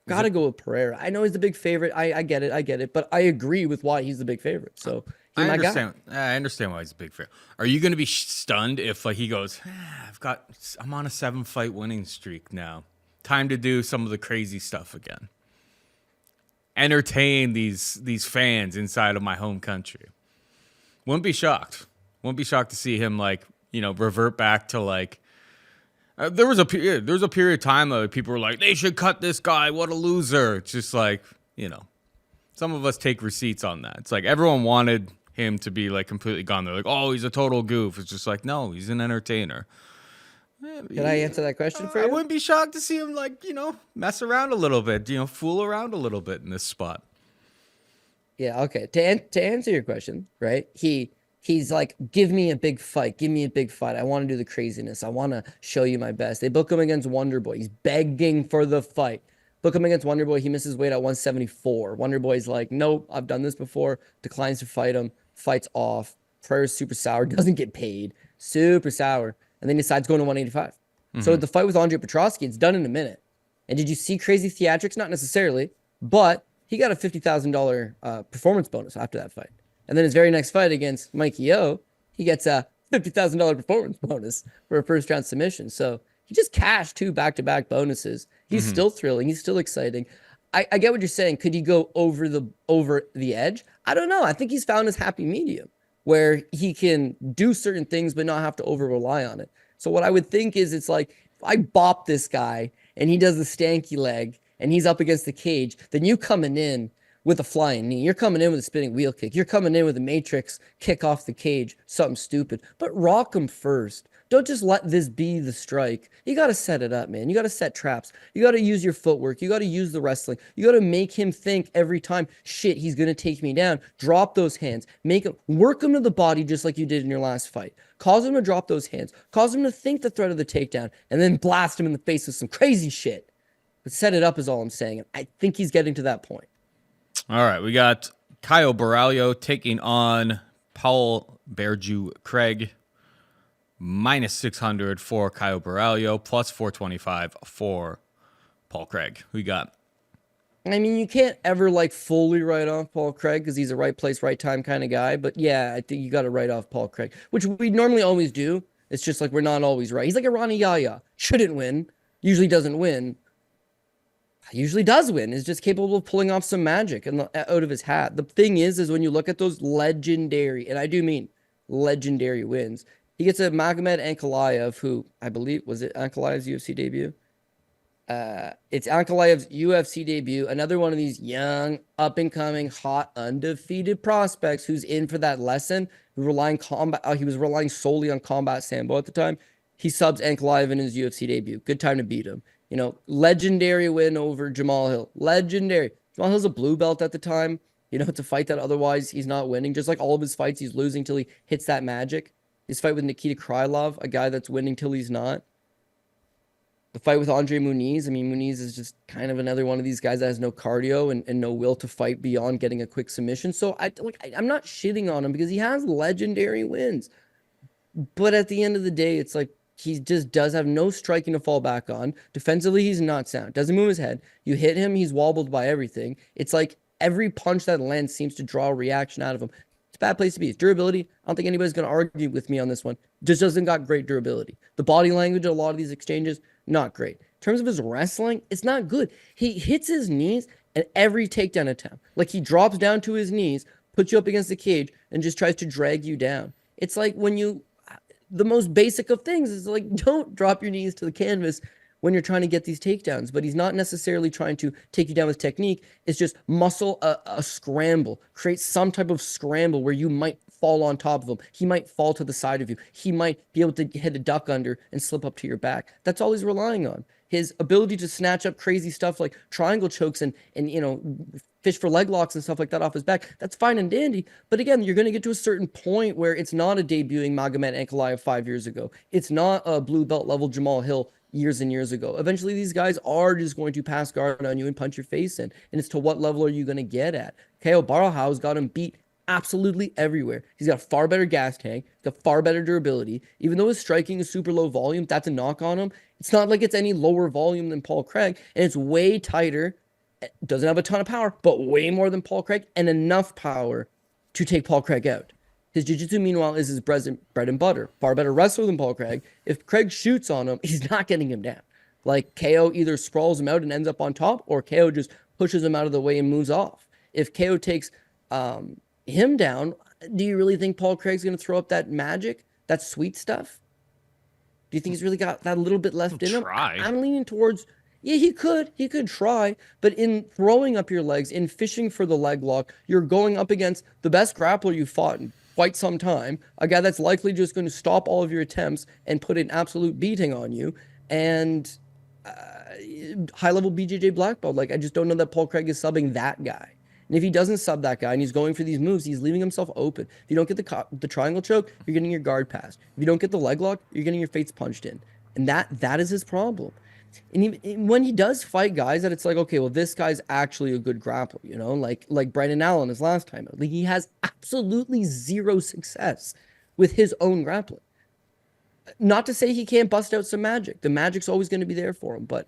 Speaker 2: gotta go with Pereira. I know he's the big favorite. I get it. But I agree with why he's the big favorite. So
Speaker 1: I understand. I understand why he's a big favorite. Are you going to be stunned if like he goes, I'm on a 7-fight winning streak now. Time to do some of the crazy stuff again. entertain these fans inside of my home country. Wouldn't be shocked. Wouldn't be shocked to see him revert back to there was a period of time that people were like, they should cut this guy. What a loser. It's just some of us take receipts on that. It's like everyone wanted him to be completely gone. They're like, oh, he's a total goof. It's just like, no, he's an entertainer.
Speaker 2: Can I answer that question for you?
Speaker 1: I wouldn't be shocked to see him mess around a little bit, fool around a little bit in this spot.
Speaker 2: Yeah, okay. To answer your question, right? He's like, give me a big fight. Give me a big fight. I want to do the craziness. I want to show you my best. They book him against Wonderboy. He's begging for the fight. Book him against Wonderboy. He misses weight at 174. Wonderboy's like, nope, I've done this before. Declines to fight him. Fights off. Pereira's super sour. Doesn't get paid. Super sour. And then decides going to 185. Mm-hmm. So the fight with Andre Petrosky, it's done in a minute. And did you see crazy theatrics? Not necessarily, but he got a $50,000 performance bonus after that fight. And then his very next fight against Mikey O, he gets a $50,000 performance bonus for a first round submission. So he just cashed 2 back-to-back bonuses. He's still thrilling. He's still exciting. I get what you're saying. Could he go over the edge? I don't know. I think he's found his happy medium where he can do certain things but not have to over rely on it. So what I would think is it's like, if I bop this guy and he does the stanky leg and he's up against the cage, then you coming in with a flying knee. You're coming in with a spinning wheel kick. You're coming in with a matrix kick off the cage, something stupid. But rock him first. Don't just let this be the strike. You got to set it up, man. You got to set traps. You got to use your footwork. You got to use the wrestling. You got to make him think every time, shit, he's going to take me down. Drop those hands. Work him to the body just like you did in your last fight. Cause him to drop those hands. Cause him to think the threat of the takedown and then blast him in the face with some crazy shit. But set it up is all I'm saying. And I think he's getting to that point.
Speaker 1: All right, we got Caio Borralho taking on Paul Berju Craig. Minus 600 for Caio Borralho, plus 425 for Paul Craig. Who you got?
Speaker 2: I mean, you can't ever fully write off Paul Craig because he's a right place, right time kind of guy. But yeah, I think you got to write off Paul Craig, which we normally always do. It's just we're not always right. He's like a Ronnie Yaya. Shouldn't win. Usually doesn't win. Usually does win. Is just capable of pulling off some magic out of his hat. The thing is when you look at those legendary, and I do mean legendary wins, he gets a Magomed Ankalaev, who I believe, was it Ankalaev's UFC debut? It's Ankalaev's UFC debut. Another one of these young, up-and-coming, hot, undefeated prospects who's in for that lesson. He was relying solely on combat sambo at the time. He subs Ankalaev in his UFC debut. Good time to beat him. Legendary win over Jamal Hill. Legendary. Jamal Hill's a blue belt at the time. It's a fight that otherwise he's not winning. Just like all of his fights, he's losing till he hits that magic. His fight with Nikita Krylov, a guy that's winning till he's not. The fight with Andre Muniz. I mean, Muniz is just kind of another one of these guys that has no cardio and no will to fight beyond getting a quick submission. So I'm not shitting on him because he has legendary wins. But at the end of the day, it's like he just does have no striking to fall back on. Defensively, he's not sound. Doesn't move his head. You hit him, he's wobbled by everything. It's like every punch that lands seems to draw a reaction out of him. It's a bad place to be. It's durability. I don't think anybody's going to argue with me on this one. Just doesn't got great durability. The body language of a lot of these exchanges, not great. In terms of his wrestling, it's not good. He hits his knees at every takedown attempt. He drops down to his knees, puts you up against the cage, and just tries to drag you down. It's like the most basic of things is don't drop your knees to the canvas when you're trying to get these takedowns, but he's not necessarily trying to take you down with technique. It's just muscle a scramble, create some type of scramble where you might fall on top of him. He might fall to the side of you. He might be able to hit a duck under and slip up to your back. That's all he's relying on. His ability to snatch up crazy stuff like triangle chokes and fish for leg locks and stuff like that off his back, that's fine and dandy. But again, you're going to get to a certain point where it's not a debuting Magomed Ankalaev 5 years ago. It's not a blue belt level Jamal Hill years and years ago. Eventually, these guys are just going to pass guard on you and punch your face in. And it's to what level are you going to get at? Caio Borralho's got him beat absolutely everywhere. He's got a far better gas tank, he's got far better durability. Even though his striking is super low volume, that's a knock on him. It's not like it's any lower volume than Paul Craig, and it's way tighter. It doesn't have a ton of power, but way more than Paul Craig, and enough power to take Paul Craig out. His jiu-jitsu, meanwhile, is his bread and butter. Far better wrestler than Paul Craig. If Craig shoots on him, he's not getting him down. Caio either sprawls him out and ends up on top, or Caio just pushes him out of the way and moves off. If KO takes him down, do you really think Paul Craig's going to throw up that magic, that sweet stuff? Do you think he's really got that little bit left in him? I'm leaning towards, yeah, he could try, but in throwing up your legs, in fishing for the leg lock, you're going up against the best grappler you've fought in quite some time, a guy that's likely just going to stop all of your attempts and put an absolute beating on you, and high-level BJJ black belt. Like, I just don't know that Paul Craig is subbing that guy. And if he doesn't sub that guy and he's going for these moves, he's leaving himself open. If you don't get the triangle choke, you're getting your guard passed. If you don't get the leg lock, you're getting your face punched in. And that is his problem. And when he does fight guys that it's like, okay, well, this guy's actually a good grappler, you know, like Brendan Allen his last time. Like, he has absolutely zero success with his own grappling. Not to say he can't bust out some magic. The magic's always going to be there for him, but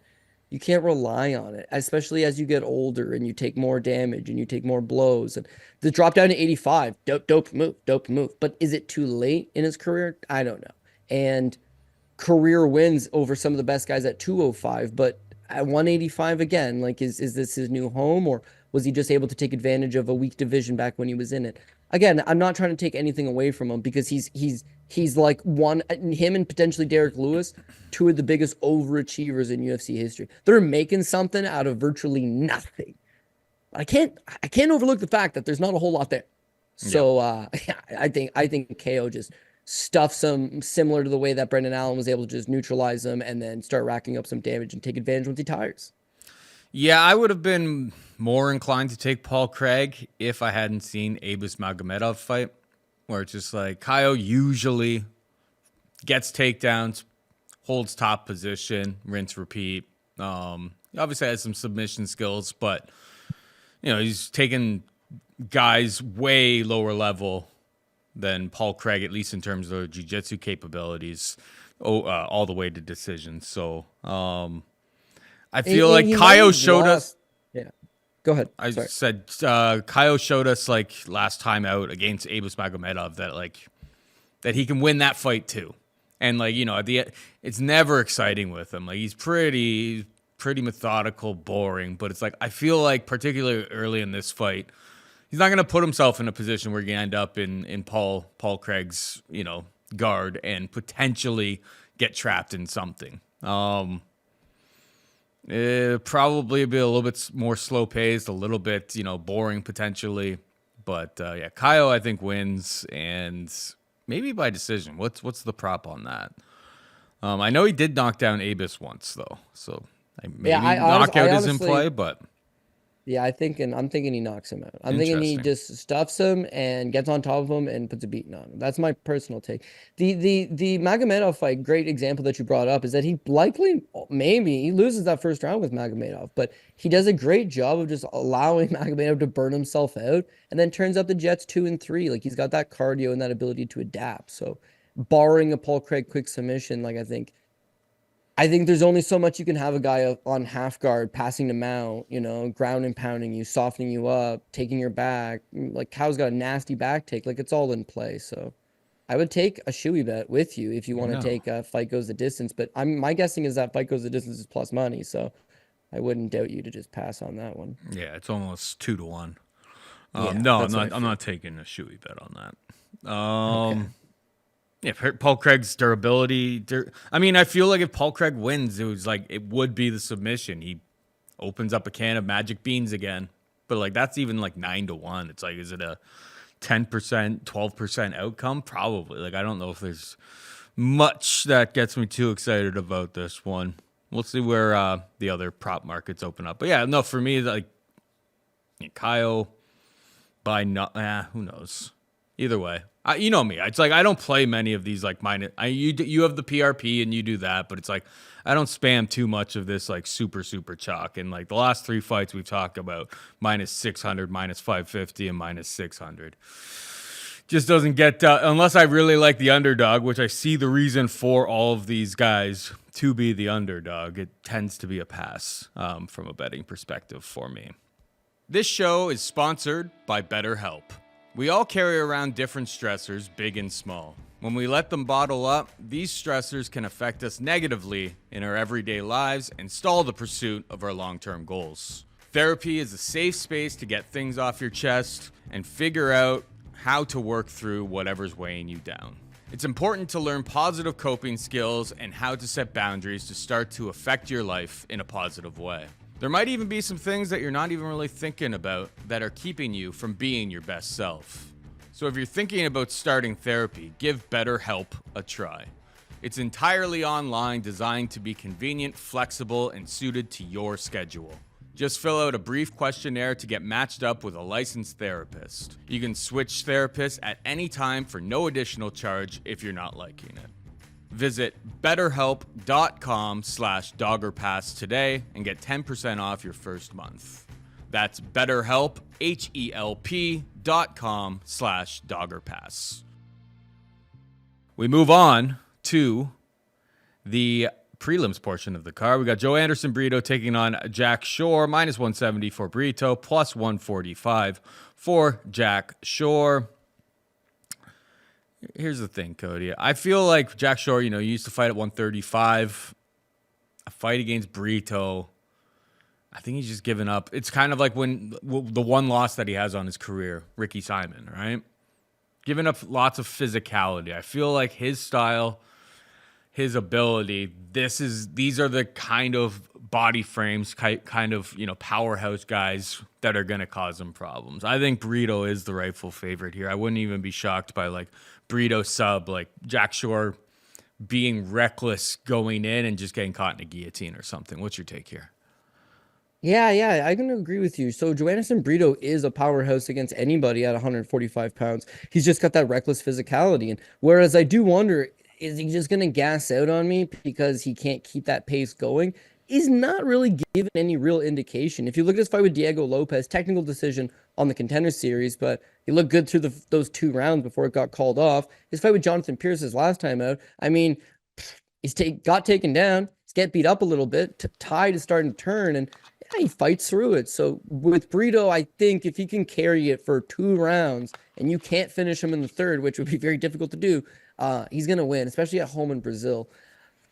Speaker 2: you can't rely on it, especially as you get older and you take more damage and you take more blows. And the drop down to 85, dope move. But is it too late in his career? I don't know. And career wins over some of the best guys at 205, but at 185 again, like, is this his new home, or was he just able to take advantage of a weak division back when he was in it? Again, I'm not trying to take anything away from him, because he's like him and potentially Derek Lewis, two of the biggest overachievers in UFC history. They're making something out of virtually nothing. I can't overlook the fact that there's not a whole lot there. So I think KO just stuffs him similar to the way that Brendan Allen was able to just neutralize him and then start racking up some damage and take advantage once he tires.
Speaker 1: Yeah, I would have been more inclined to take Paul Craig if I hadn't seen Abus Magomedov fight, where it's just like Caio usually gets takedowns, holds top position, rinse, repeat. He obviously has some submission skills, but you know, he's taken guys way lower level than Paul Craig, at least in terms of jiu-jitsu capabilities, all the way to decisions. So I feel like Caio showed us.
Speaker 2: Yeah, go ahead.
Speaker 1: Said Caio showed us, like, last time out against Abus Magomedov that he can win that fight too. And, like, you know, at the end, it's never exciting with him. Like, he's pretty methodical, boring. But it's like, I feel like particularly early in this fight, he's not going to put himself in a position where you end up in Paul Craig's, you know, guard and potentially get trapped in something. It'll probably be a little bit more slow paced, a little bit, you know, boring potentially. But yeah, Caio, I think, wins, and maybe by decision. What's the prop on that? I know he did knock down Abus once though, so maybe knockout is in play, but.
Speaker 2: Yeah, I'm thinking he knocks him out. I'm thinking he just stuffs him and gets on top of him and puts a beating on him. That's my personal take. The Magomedov fight, great example that you brought up, is that he likely, maybe, he loses that first round with Magomedov, but he does a great job of just allowing Magomedov to burn himself out, and then turns out the Jets 2 and 3. Like, he's got that cardio and that ability to adapt. So, barring a Paul Craig quick submission, like, I think there's only so much you can have a guy on half guard, passing to mount, you know, ground and pounding you, softening you up, taking your back. Like, Caio's got a nasty back take. Like, it's all in play. So I would take a shoey bet with you if you want to take a fight goes the distance. But my guessing is that fight goes the distance is plus money. So I wouldn't doubt you to just pass on that one.
Speaker 1: Yeah, it's almost 2-1. No, I'm not taking a shoey bet on that. Okay. Yeah, Paul Craig's durability. I mean, I feel like if Paul Craig wins, it would be the submission. He opens up a can of magic beans again, but like that's even like 9-1. It's like, is it a 10%, 12% outcome? Probably. Like, I don't know if there's much that gets me too excited about this one. We'll see where the other prop markets open up. But yeah, no, for me, like, Caio by who knows. Either way, you know me. It's like I don't play many of these like minus. You have the PRP and you do that, but it's like I don't spam too much of this like super chalk. And like the last 3 fights we've talked about, minus 600, minus 550, and minus 600, just doesn't get unless I really like the underdog, which I see the reason for all of these guys to be the underdog. It tends to be a pass from a betting perspective for me. This show is sponsored by BetterHelp. We all carry around different stressors, big and small. When we let them bottle up, these stressors can affect us negatively in our everyday lives and stall the pursuit of our long-term goals. Therapy is a safe space to get things off your chest and figure out how to work through whatever's weighing you down. It's important to learn positive coping skills and how to set boundaries to start to affect your life in a positive way. There might even be some things that you're not even really thinking about that are keeping you from being your best self. So if you're thinking about starting therapy, give BetterHelp a try. It's entirely online, designed to be convenient, flexible, and suited to your schedule. Just fill out a brief questionnaire to get matched up with a licensed therapist. You can switch therapists at any time for no additional charge if you're not liking it. Visit betterhelp.com/doggerpass today and get 10% off your first month. That's BetterHelp, HELP.com/doggerpass. We move on to the prelims portion of the card. We got Joanderson Brito taking on Jack Shore, -170 for Brito, +145 for Jack Shore. Here's the thing, Cody. I feel like Jack Shore, you used to fight at 135. A fight against Brito, I think he's just given up. It's kind of like when the one loss that he has on his career, Ricky Simon, right? Giving up lots of physicality. I feel like his style, his ability, these are the kind of body frames, kind of, powerhouse guys that are going to cause him problems. I think Brito is the rightful favorite here. I wouldn't even be shocked by Brito sub, Jack Shore being reckless going in and just getting caught in a guillotine or something. What's your take here?
Speaker 2: Yeah, I'm going to agree with you. So Joanderson Brito is a powerhouse against anybody at 145 pounds. He's just got that reckless physicality. And whereas I do wonder, is he just going to gas out on me because he can't keep that pace going? He's not really given any real indication. If you look at his fight with Diego Lopez, technical decision on the Contender Series, but he looked good through those 2 rounds before it got called off. His fight with Jonathan Pierce his last time out, I mean, he's got taken down. He's get beat up a little bit. Tide is starting to turn, and yeah, he fights through it. So with Brito, I think if he can carry it for 2 rounds and you can't finish him in the third, which would be very difficult to do, he's going to win, especially at home in Brazil.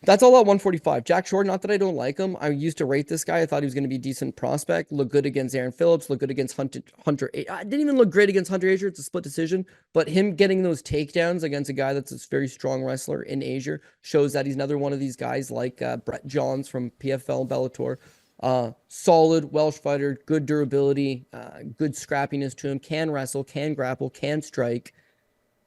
Speaker 2: That's all at 145. Jack Shore, not that I don't like him. I used to rate this guy. I thought he was going to be a decent prospect. Look good against Aaron Phillips. Look good against Hunter. I didn't even look great against Hunter Asia. It's a split decision. But him getting those takedowns against a guy that's a very strong wrestler in Asia shows that he's another one of these guys like Brett Johns from PFL Bellator. Solid Welsh fighter, good durability, good scrappiness to him. Can wrestle, can grapple, can strike,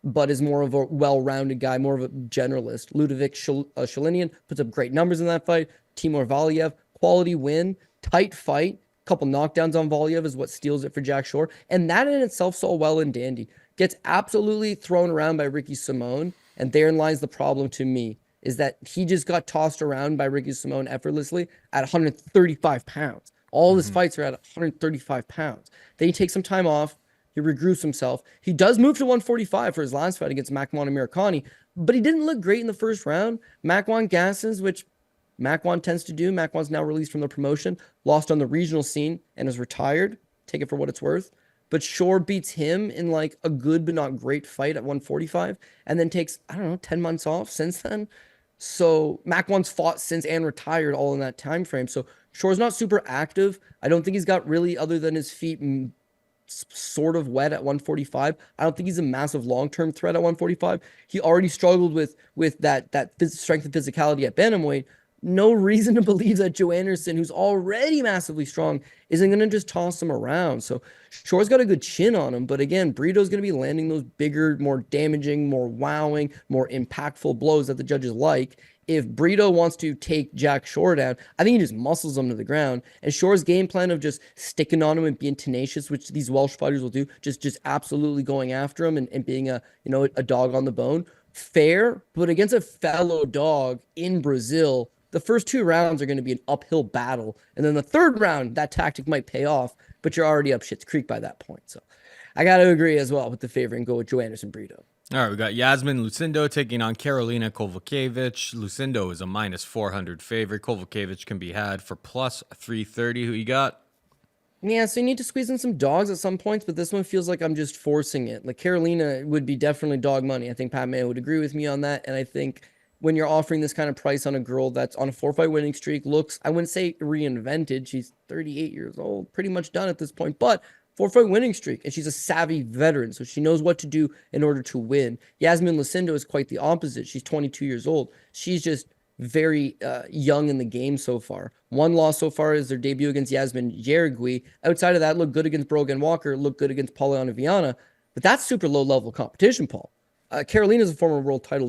Speaker 2: but is more of a well-rounded guy, more of a generalist. Ludovic Shalinian puts up great numbers in that fight. Timur Valiev, quality win, tight fight. Couple knockdowns on Valiev is what steals it for Jack Shore. And that in itself saw well and dandy. Gets absolutely thrown around by Ricky Simone. And therein lies the problem to me, is that he just got tossed around by Ricky Simone effortlessly at 135 pounds. All his fights are at 135 pounds. Then he takes some time off. He regroups himself. He does move to 145 for his last fight against Makwan Amirkhani, but he didn't look great in the first round. Makwan gasses, which Makwan tends to do. Makwan's now released from the promotion, lost on the regional scene, and is retired. Take it for what it's worth. But Shore beats him in a good but not great fight at 145, and then takes, 10 months off since then. So Makwan's fought since and retired all in that time frame. So Shore's not super active. I don't think he's got really, other than his feet sort of wet at 145. I don't think he's a massive long-term threat at 145. He already struggled with that strength and physicality at bantamweight. No reason to believe that Joanderson, who's already massively strong, isn't going to just toss him around. So Shore's got a good chin on him, but again, Brito's going to be landing those bigger, more damaging, more wowing, more impactful blows that the judges like. If Brito wants to take Jack Shore down, I think he just muscles him to the ground. And Shore's game plan of just sticking on him and being tenacious, which these Welsh fighters will do, just absolutely going after him and being a dog on the bone, fair, but against a fellow dog in Brazil, the first 2 rounds are going to be an uphill battle. And then the third round, that tactic might pay off, but you're already up shit's creek by that point. So I got to agree as well with the favorite and go with Joanderson Brito.
Speaker 1: All right, we got Iasmin Lucindo taking on Karolina Kowalkiewicz. Lucindo is a -400 favorite. Kowalkiewicz can be had for +330. Who you got?
Speaker 2: Yeah, so you need to squeeze in some dogs at some points, but this one feels like I'm just forcing it. Carolina would be definitely dog money. I think Pat Mayo would agree with me on that, and I think when you're offering this kind of price on a girl that's on a 4-fight winning streak, looks, I wouldn't say reinvented. She's 38 years old, pretty much done at this point, but 4-fight winning streak. And she's a savvy veteran, so she knows what to do in order to win. Iasmin Lucindo is quite the opposite. She's 22 years old. She's just very young in the game so far. One loss so far is their debut against Iasmin Jauregui. Outside of that, looked good against Brogan Walker, looked good against Poliana Viana, but that's super low-level competition, Paul. Karolina is a former world title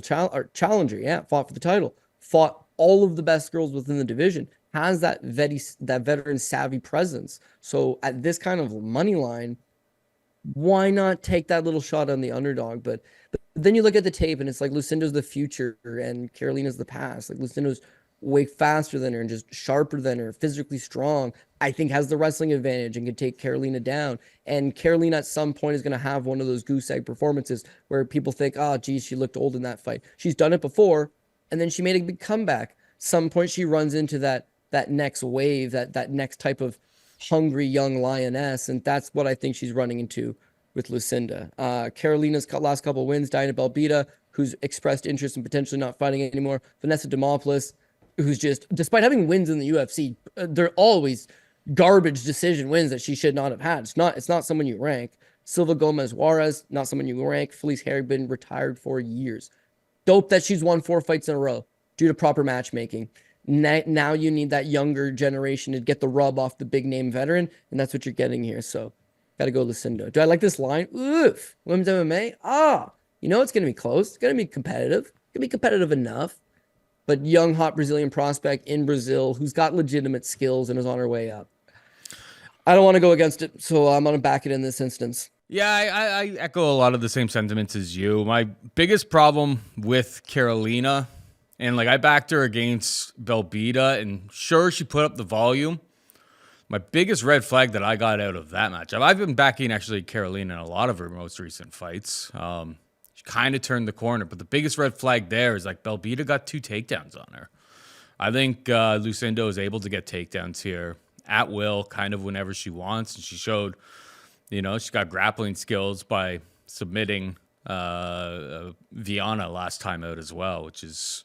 Speaker 2: challenger. Yeah, fought for the title. Fought all of the best girls within the division. Has that veteran savvy presence. So at this kind of money line, why not take that little shot on the underdog? But then you look at the tape and it's like Lucindo's the future and Karolina's the past. Like Lucindo's way faster than her and just sharper than her, physically strong. I think has the wrestling advantage and can take Karolina down. And Karolina at some point is going to have one of those goose egg performances where people think, oh, geez, she looked old in that fight. She's done it before, and then she made a big comeback. Some point she runs into that next wave, that next type of hungry young lioness, and that's what I think she's running into with Lucinda. Karolina's last couple wins, Diana Belbita, who's expressed interest in potentially not fighting anymore. Vanessa Demopoulos, who's just, despite having wins in the UFC, they're always garbage decision wins that she should not have had. It's not someone you rank. Silva Gomez Juarez, not someone you rank. Felice Herrig been retired for years. Dope that she's won 4 fights in a row due to proper matchmaking. Now you need that younger generation to get the rub off the big name veteran, and that's what you're getting here. So got to go Lucindo. Do I like this line? Oof. Women's MMA? You know it's going to be close. It's going to be competitive. It's going to be competitive enough. But young, hot Brazilian prospect in Brazil who's got legitimate skills and is on her way up. I don't want to go against it, so I'm going to back it in this instance.
Speaker 1: Yeah, I echo a lot of the same sentiments as you. My biggest problem with Karolina, and like I backed her against Belbita, and sure, she put up the volume. My biggest red flag that I got out of that matchup, I've been backing actually Karolina in a lot of her most recent fights. She kind of turned the corner, but the biggest red flag there is like Belbita got 2 takedowns on her. I think Lucindo is able to get takedowns here at will, kind of whenever she wants, and she showed, she's got grappling skills by submitting Viana last time out as well, which is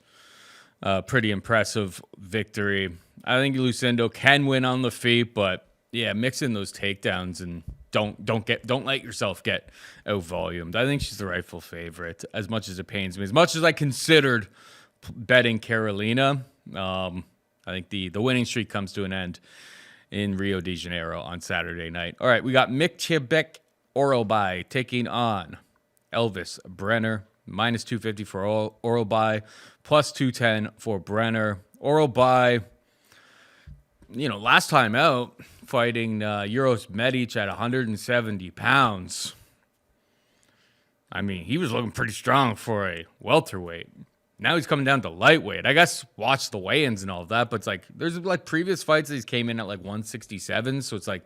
Speaker 1: a pretty impressive victory. I think Lucindo can win on the feet, but yeah, mix in those takedowns and don't let yourself get out-volumed. I think she's the rightful favorite, as much as it pains me. As much as I considered betting Karolina, I think the winning streak comes to an end in Rio de Janeiro on Saturday night. All right, we got Myktybek Oralbai taking on Elves Brenner. Minus 250 for Oralbai, plus 210 for Brenner. Oralbai, last time out, fighting Uros Medic at 170 pounds. I mean, he was looking pretty strong for a welterweight. Now he's coming down to lightweight. I guess watch the weigh-ins and all of that, but it's like there's like previous fights that he's came in at like 167, so it's like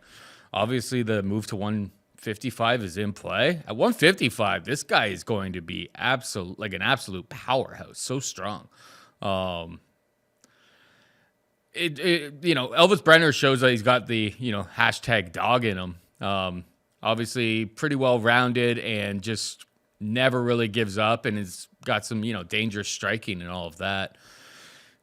Speaker 1: obviously the move to 155 is in play. At 155, this guy is going to be an absolute powerhouse, so strong. Elvis Brenner shows that he's got the, hashtag dog in him. Obviously pretty well-rounded and just never really gives up and has got some, dangerous striking and all of that.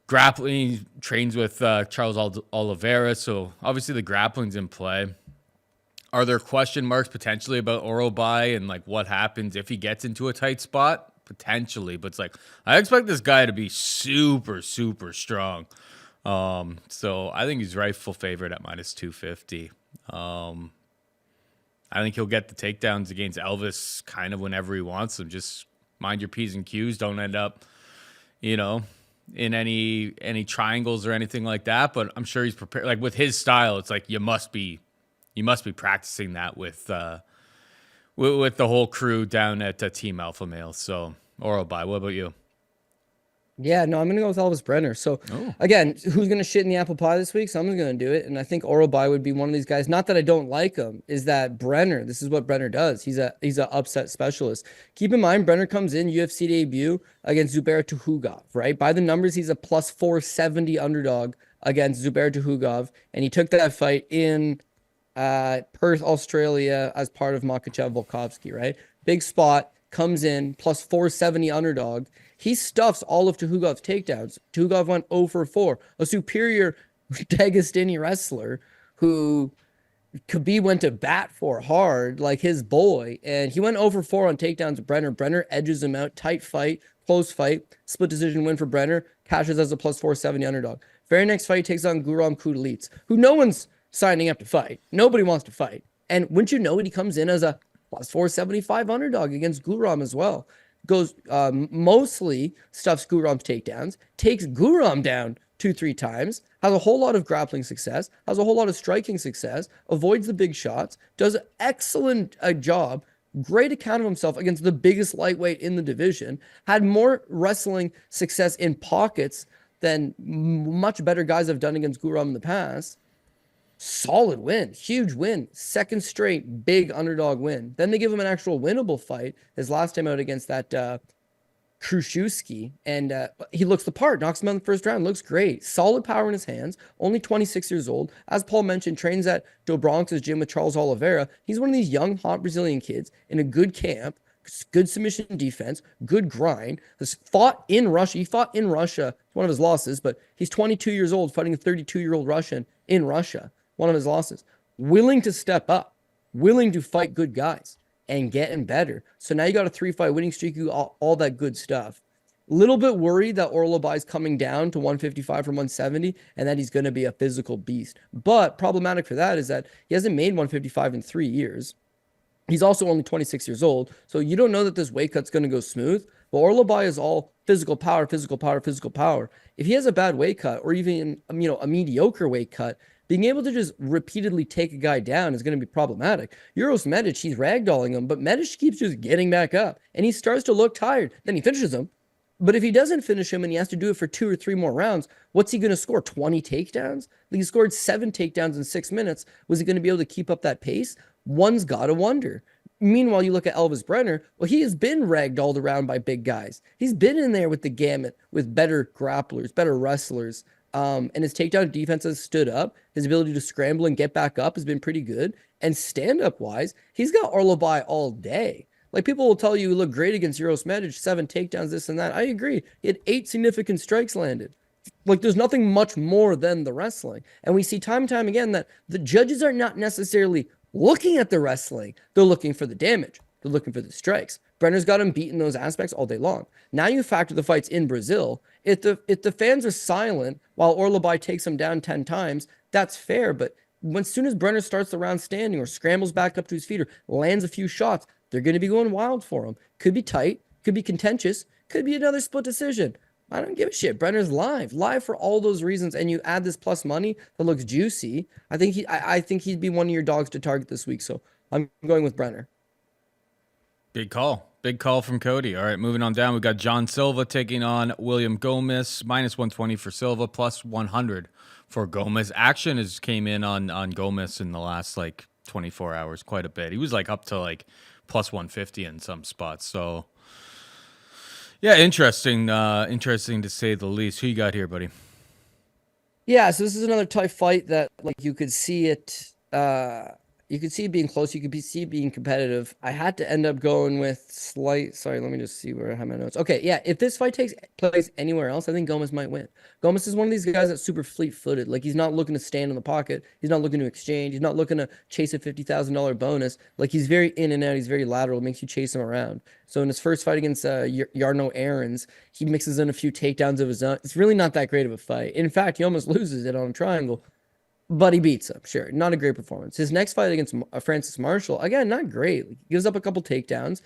Speaker 1: Grappling, trains with Charles Oliveira, so obviously the grappling's in play. Are there question marks potentially about Oralbai and like what happens if he gets into a tight spot? Potentially, but it's like I expect this guy to be super, super strong. So I think he's rightful favorite at minus 250. I think he'll get the takedowns against Elvis kind of whenever he wants them. Just mind your P's and Q's. Don't end up, in any triangles or anything like that. But I'm sure he's prepared. Like with his style, it's like you must be practicing that with the whole crew down at Team Alpha Male. So Oralbai, what about you?
Speaker 2: Yeah, no, I'm going to go with Elvis Brenner. So, again, who's going to shit in the apple pie this week? Someone's going to do it. And I think Oralbai would be one of these guys. Not that I don't like him, is that Brenner, this is what Brenner does. He's a upset specialist. Keep in mind, Brenner comes in, UFC debut against Zubair Tukhugov, right? By the numbers, he's a plus 470 underdog against Zubair Tukhugov. And he took that fight in Perth, Australia, as part of Makhachev Volkovsky, right? Big spot. comes in plus 470 underdog. He stuffs all of Tuhugov's takedowns. Tuhugov went 0 for 4. A superior Dagestani wrestler who Khabib went to bat for hard, like his boy, and he went over 4 on takedowns with Brenner. Brenner edges him out. Tight fight, close fight, split decision win for Brenner. Cashes as a plus 470 underdog. Very next fight, he takes on Guram Kudalitz, who no one's signing up to fight. Nobody wants to fight. And wouldn't you know it, he comes in as a plus 475 underdog against Guram as well. Goes mostly stuffs Guram's takedowns, takes Guram down 2-3 times, has a whole lot of grappling success, has a whole lot of striking success, avoids the big shots, does an excellent job, great account of himself against the biggest lightweight in the division, had more wrestling success in pockets than much better guys have done against Guram in the past. Solid win, huge win, second straight big underdog win. Then they give him an actual winnable fight, his last time out against that Kruszuski, and he looks the part, knocks him out in the first round, looks great. Solid power in his hands, only 26 years old. As Paul mentioned, trains at Dobronx's gym with Charles Oliveira. He's one of these young, hot Brazilian kids in a good camp, good submission defense, good grind. Has fought in Russia. He fought in Russia, one of his losses, but he's 22 years old fighting a 32-year-old Russian in Russia, one of his losses. Willing to step up, willing to fight good guys and getting better. So now you got a 3-fight winning streak, all that good stuff. Little bit worried that Oralbai is coming down to 155 from 170 and that he's going to be a physical beast. But problematic for that is that he hasn't made 155 in 3 years. He's also only 26 years old. So you don't know that this weight cut's going to go smooth. But Oralbai is all physical power, physical power, physical power. If he has a bad weight cut or even, a mediocre weight cut, being able to just repeatedly take a guy down is going to be problematic. Uros Medic, he's ragdolling him, but Medic keeps just getting back up, and he starts to look tired. Then he finishes him. But if he doesn't finish him and he has to do it for 2 or 3 more rounds, what's he going to score? 20 takedowns? He scored 7 takedowns in 6 minutes. Was he going to be able to keep up that pace? One's got to wonder. Meanwhile, you look at Elvis Brenner. Well, he has been ragdolled around by big guys. He's been in there with the gamut, with better grapplers, better wrestlers. And his takedown defense has stood up. His ability to scramble and get back up has been pretty good. And stand-up wise, he's got Oralbai all day. Like, people will tell you, look great against Uros Medic, 7 takedowns, this and that. I agree. He had 8 significant strikes landed. Like, there's nothing much more than the wrestling. And we see time and time again that the judges are not necessarily looking at the wrestling. They're looking for the damage. They're looking for the strikes. Brenner's got him beat in those aspects all day long. Now you factor the fights in Brazil. If the fans are silent while Oralbai takes him down 10 times, that's fair. But as soon as Brenner starts the round standing or scrambles back up to his feet or lands a few shots, they're going to be going wild for him. Could be tight, could be contentious, could be another split decision. I don't give a shit. Brenner's live for all those reasons. And you add this plus money that looks juicy. I think he'd be one of your dogs to target this week. So I'm going with Brenner.
Speaker 1: Big call from Cody. All right, moving on down. We got John Silva taking on William Gomis. Minus 120 for Silva, plus 100 for Gomis. Action came in on Gomis in the last 24 hours quite a bit. He was up to plus 150 in some spots. So yeah, interesting to say the least. Who you got here, buddy?
Speaker 2: Yeah, so this is another tight fight that you could see it. You could see it being close. You could see it being competitive. I had to end up going with Sorry, let me just see where I have my notes. Okay, yeah. If this fight takes place anywhere else, I think Gomis might win. Gomis is one of these guys that's super fleet-footed. He's not looking to stand in the pocket. He's not looking to exchange. He's not looking to chase a $50,000 bonus. He's very in and out. He's very lateral. It makes you chase him around. So in his first fight against Yarno Aarons, he mixes in a few takedowns of his own. It's really not that great of a fight. In fact, he almost loses it on a triangle. But he beats him, sure. Not a great performance. His next fight against Francis Marshall, again, not great. He gives up a couple takedowns.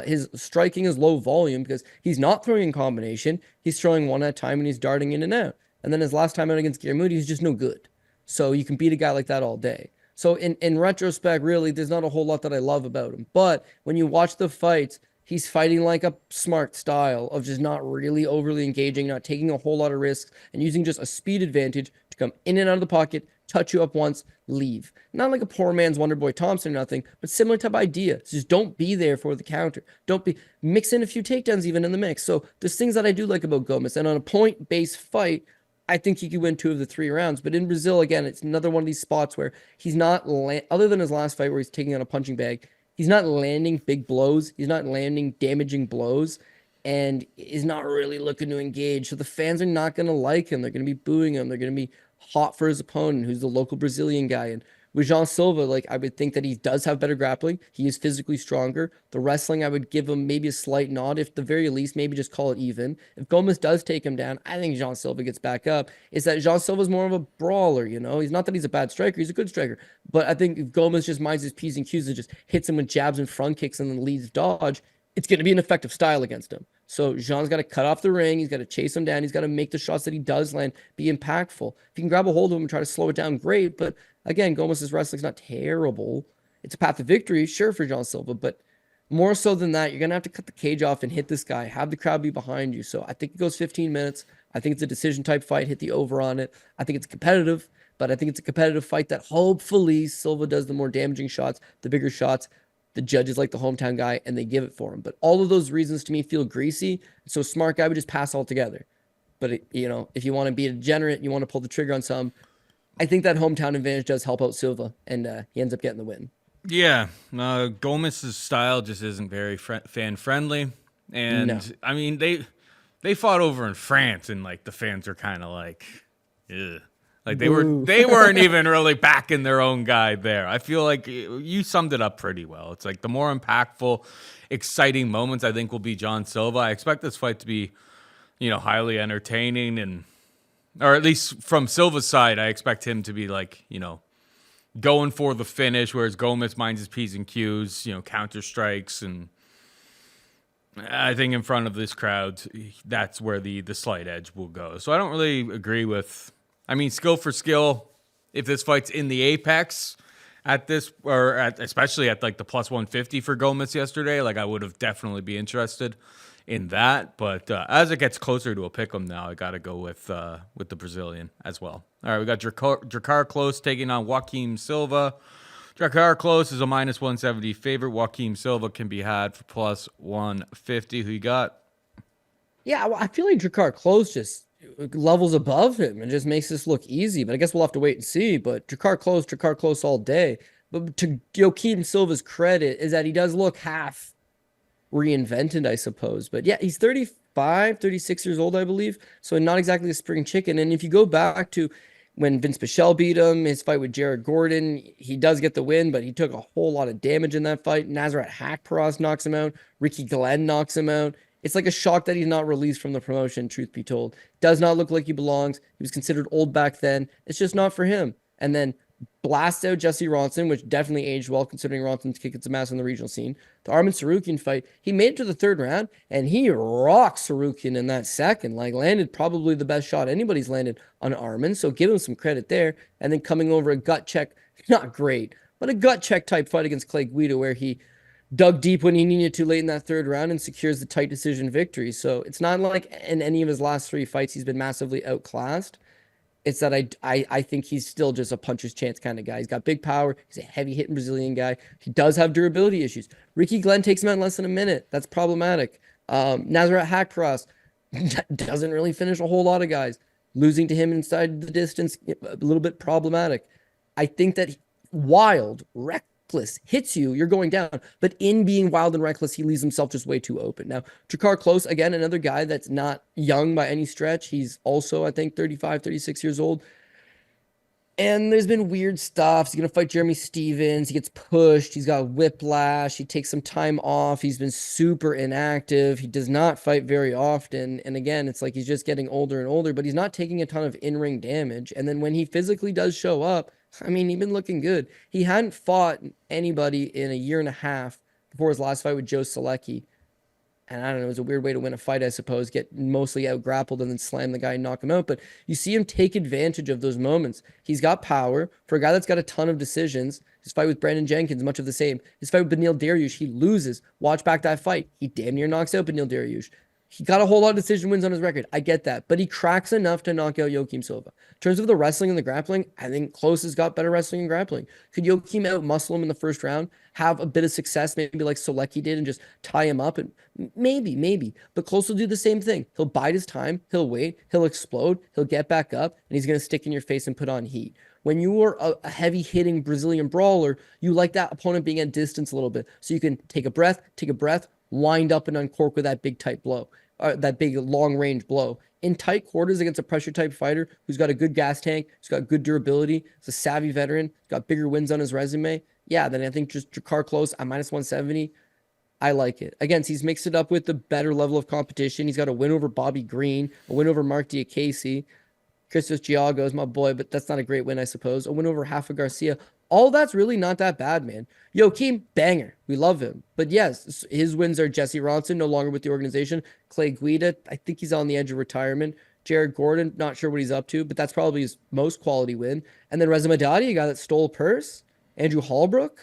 Speaker 2: His striking is low volume because he's not throwing in combination. He's throwing one at a time and he's darting in and out. And then his last time out against Guillermo, he's just no good. So you can beat a guy like that all day. So in retrospect, really, there's not a whole lot that I love about him. But when you watch the fights, he's fighting like a smart style of just not really overly engaging, not taking a whole lot of risks, and using just a speed advantage to come in and out of the pocket, touch you up once, leave. Not like a poor man's Wonderboy Thompson or nothing, but similar type idea. Just don't be there for the counter. Mix in a few takedowns even in the mix. So there's things that I do like about Gomis. And on a point-based fight, I think he could win 2 of the 3 rounds. But in Brazil, again, it's another one of these spots where he's not, other than his last fight where he's taking on a punching bag, he's not landing big blows. He's not landing damaging blows and is not really looking to engage. So the fans are not going to like him. They're going to be booing him. They're going to be hot for his opponent, who's the local Brazilian guy. And with Jean Silva, like I would think that he does have better grappling. He is physically stronger. The wrestling, I would give him maybe a slight nod. If the very least, maybe just call it even. If Gomis does take him down, I think Jean Silva gets back up. Is that Jean Silva's more of a brawler, you know? He's not that he's a bad striker, he's a good striker. But I think if Gomis just minds his P's and Q's and just hits him with jabs and front kicks and then leads dodge, it's going to be an effective style against him. So Jean's got to cut off the ring. He's got to chase him down. He's got to make the shots that he does land be impactful. If you can grab a hold of him and try to slow it down, great. But again, Gomis's wrestling's not terrible. It's a path to victory, sure, for Jean Silva. But more so than that, you're going to have to cut the cage off and hit this guy. Have the crowd be behind you. So I think it goes 15 minutes. I think it's a decision type fight. Hit the over on it. I think it's competitive, but I think it's a competitive fight that hopefully Silva does the more damaging shots, the bigger shots. The judges like the hometown guy, and they give it for him. But all of those reasons to me feel greasy. So smart guy would just pass altogether. But, if you want to be a degenerate, you want to pull the trigger on some, I think that hometown advantage does help out Silva, and he ends up getting the win.
Speaker 1: Yeah, Gomis's style just isn't very fan-friendly. And,
Speaker 2: No.
Speaker 1: I mean, they fought over in France, and, like, the fans are kind of like, ugh. Like they weren't even really backing their own guy there. I feel like you summed it up pretty well. It's like the more impactful, exciting moments I think will be Jean Silva. I expect this fight to be, highly entertaining or at least from Silva's side, I expect him to be like, going for the finish, whereas Gomis minds his P's and Q's, counter strikes, and I think in front of this crowd, that's where the slight edge will go. So I don't really agree with. I mean, skill for skill, if this fight's in the apex especially at like the plus 150 for Gomis yesterday, like I would have definitely be interested in that. But as it gets closer to a pick'em now, I got to go with the Brazilian as well. All right, we got Drakkar Klose taking on Joaquim Silva. Drakkar Klose is a minus 170 favorite. Joaquim Silva can be had for plus 150. Who you got?
Speaker 2: Yeah, well, I feel like Drakkar Klose just levels above him and just makes this look easy. But I guess we'll have to wait and see. But Drakkar Klose all day. But to Joaquim Silva's credit is that he does look half reinvented, I suppose. But yeah, he's 35, 36 years old, I believe. So not exactly a spring chicken. And if you go back to when Vince Michel beat him, his fight with Jared Gordon, he does get the win, but he took a whole lot of damage in that fight. Nasrat Hakparas knocks him out. Ricky Glenn knocks him out. It's like a shock that he's not released from the promotion, truth be told. Does not look like he belongs. He was considered old back then. It's just not for him. And then blast out Jesse Ronson, which definitely aged well considering Ronson's kicking some ass on the regional scene. The Arman Sarukian fight, he made it to the third round, and he rocked Sarukian in that second. Like, landed probably the best shot anybody's landed on Arman, so give him some credit there. And then coming over a gut check, not great, but a gut check type fight against Clay Guida where he dug deep when he needed to late in that third round and secures the tight decision victory. So it's not like in any of his last three fights he's been massively outclassed. It's that I think he's still just a puncher's chance kind of guy. He's got big power. He's a heavy hitting Brazilian guy. He does have durability issues. Ricky Glenn takes him out in less than a minute. That's problematic. Nasrat Hakparas doesn't really finish a whole lot of guys. Losing to him inside the distance, a little bit problematic. I think that wild, reckless hits you, you're going down. But in being wild and reckless, he leaves himself just way too open. Now, Drakkar Klose, again, another guy that's not young by any stretch. He's also, I think, 35, 36 years old. And there's been weird stuff. He's going to fight Jeremy Stevens. He gets pushed. He's got whiplash. He takes some time off. He's been super inactive. He does not fight very often. And again, it's like he's just getting older and older, but he's not taking a ton of in-ring damage. And then when he physically does show up, I mean, he's been looking good. He hadn't fought anybody in a year and a half before his last fight with Joe Selecki. And I don't know, it was a weird way to win a fight, I suppose. Get mostly out-grappled and then slam the guy and knock him out. But you see him take advantage of those moments. He's got power. For a guy that's got a ton of decisions, his fight with Brandon Jenkins, much of the same. His fight with Beneil Dariush, he loses. Watch back that fight. He damn near knocks out Beneil Dariush. He got a whole lot of decision wins on his record. I get that. But he cracks enough to knock out Joaquim Silva. In terms of the wrestling and the grappling, I think Klose has got better wrestling and grappling. Could Joaquim out-muscle him in the first round, have a bit of success, maybe like Solecki did, and just tie him up? And maybe. But Klose will do the same thing. He'll bide his time. He'll wait. He'll explode. He'll get back up, and he's going to stick in your face and put on heat. When you are a heavy-hitting Brazilian brawler, you like that opponent being at distance a little bit. So you can take a breath, wind up and uncork with that big tight blow, that big long range blow. In tight quarters against a pressure type fighter who's got a good gas tank, who's got good durability, is a savvy veteran, got bigger wins on his resume. Yeah, then I think just Drakkar Klose at minus 170. I like it. Again, he's mixed it up with the better level of competition. He's got a win over Bobby Green, a win over Mark Diakese. Christos Giago is my boy, but that's not a great win, I suppose. A win over Rafa Garcia. All that's really not that bad, man. Joaquim, banger. We love him. But yes, his wins are Jesse Ronson, no longer with the organization. Clay Guida, I think he's on the edge of retirement. Jared Gordon, not sure what he's up to, but that's probably his most quality win. And then Reza Madadi, a guy that stole purse. Andrew Hallbrook,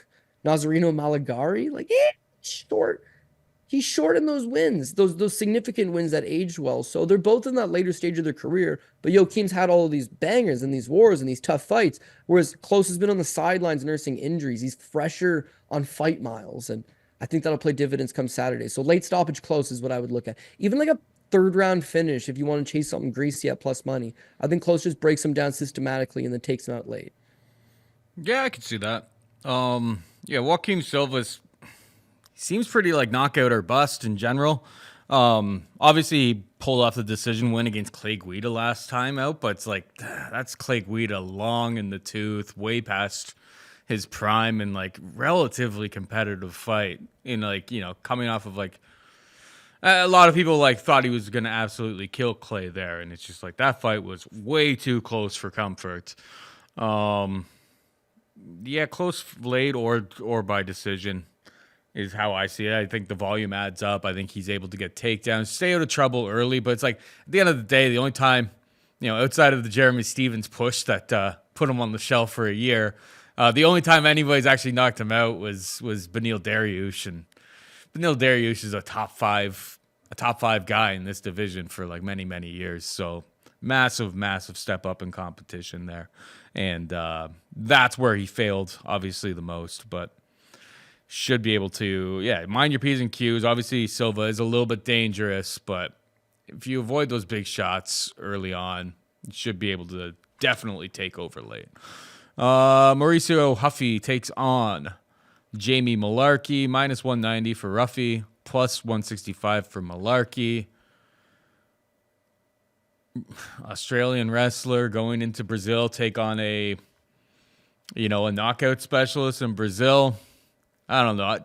Speaker 2: Nazareno Malagari. Like, short. He's short in those wins, those significant wins that aged well. So they're both in that later stage of their career. But Joaquim's had all of these bangers and these wars and these tough fights, whereas Klose has been on the sidelines nursing injuries. He's fresher on fight miles, and I think that'll play dividends come Saturday. So late stoppage Klose is what I would look at. Even like a third round finish if you want to chase something greasy at plus money. I think Klose just breaks him down systematically and then takes him out late.
Speaker 1: Yeah, I can see that. Joaquim Silva's seems pretty like knockout or bust in general. Obviously, he pulled off the decision win against Clay Guida last time out, but it's like, that's Clay Guida long in the tooth, way past his prime, and like relatively competitive fight. In like, coming off of like, a lot of people like thought he was going to absolutely kill Clay there, and it's just like that fight was way too close for comfort. Close late or by decision is how I see it. I think the volume adds up. I think he's able to get takedowns, stay out of trouble early. But it's like, at the end of the day, the only time, outside of the Jeremy Stevens push that put him on the shelf for a year, the only time anybody's actually knocked him out was Beneil Dariush. And Beneil Dariush is a top five guy in this division for like many, many years. So massive step up in competition there. And that's where he failed, obviously, the most. But should be able to, mind your P's and Q's. Obviously, Silva is a little bit dangerous, but if you avoid those big shots early on, you should be able to definitely take over late. Mauricio Ruffy takes on Jamie Mullarkey, minus 190 for Ruffy, plus 165 for Mullarkey. Australian wrestler going into Brazil, take on a knockout specialist in Brazil. I don't know.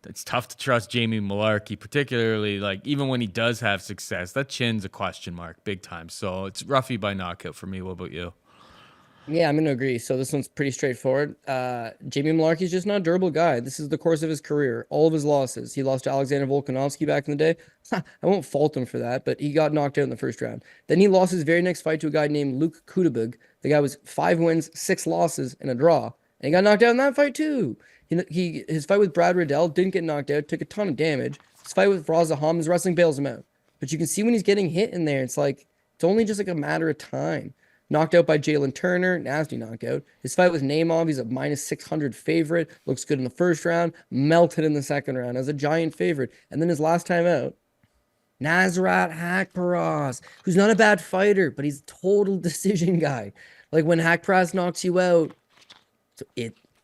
Speaker 1: It's tough to trust Jamie Mullarkey, particularly like even when he does have success. That chin's a question mark, big time. So it's Ruffy by knockout for me. What about you?
Speaker 2: Yeah, I'm going to agree. So this one's pretty straightforward. Jamie Mullarkey's just not a durable guy. This is the course of his career. All of his losses. He lost to Alexander Volkanovski back in the day. I won't fault him for that, but he got knocked out in the first round. Then he lost his very next fight to a guy named Luke Kudabug. The guy was 5 wins, 6 losses, and a draw. And he got knocked out in that fight too. His fight with Brad Riddell didn't get knocked out, took a ton of damage. His fight with Razaham, his wrestling bails him out. But you can see when he's getting hit in there, it's only just like a matter of time. Knocked out by Jalen Turner, nasty knockout. His fight with Naimov, he's a minus 600 favorite. Looks good in the first round, melted in the second round as a giant favorite. And then his last time out, Nasrat Haqparast, who's not a bad fighter, but he's a total decision guy. Like when Haqparast knocks you out,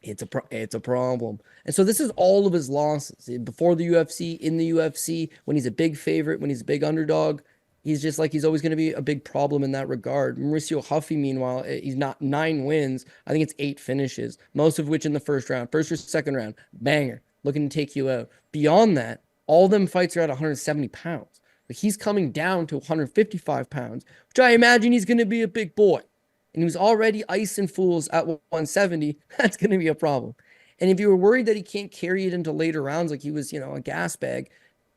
Speaker 2: it's a problem. And so this is all of his losses before the UFC, in the UFC, when he's a big favorite, when he's a big underdog. He's just like, he's always going to be a big problem in that regard. Mauricio Ruffy, meanwhile, he's not 9 wins. I think it's 8 finishes, most of which in the first round, first or second round, banger, looking to take you out. Beyond that, all them fights are at 170 pounds. But he's coming down to 155 pounds, which I imagine he's going to be a big boy. And he was already icing fools at 170. That's going to be a problem. And if you were worried that he can't carry it into later rounds like he was, a gas bag,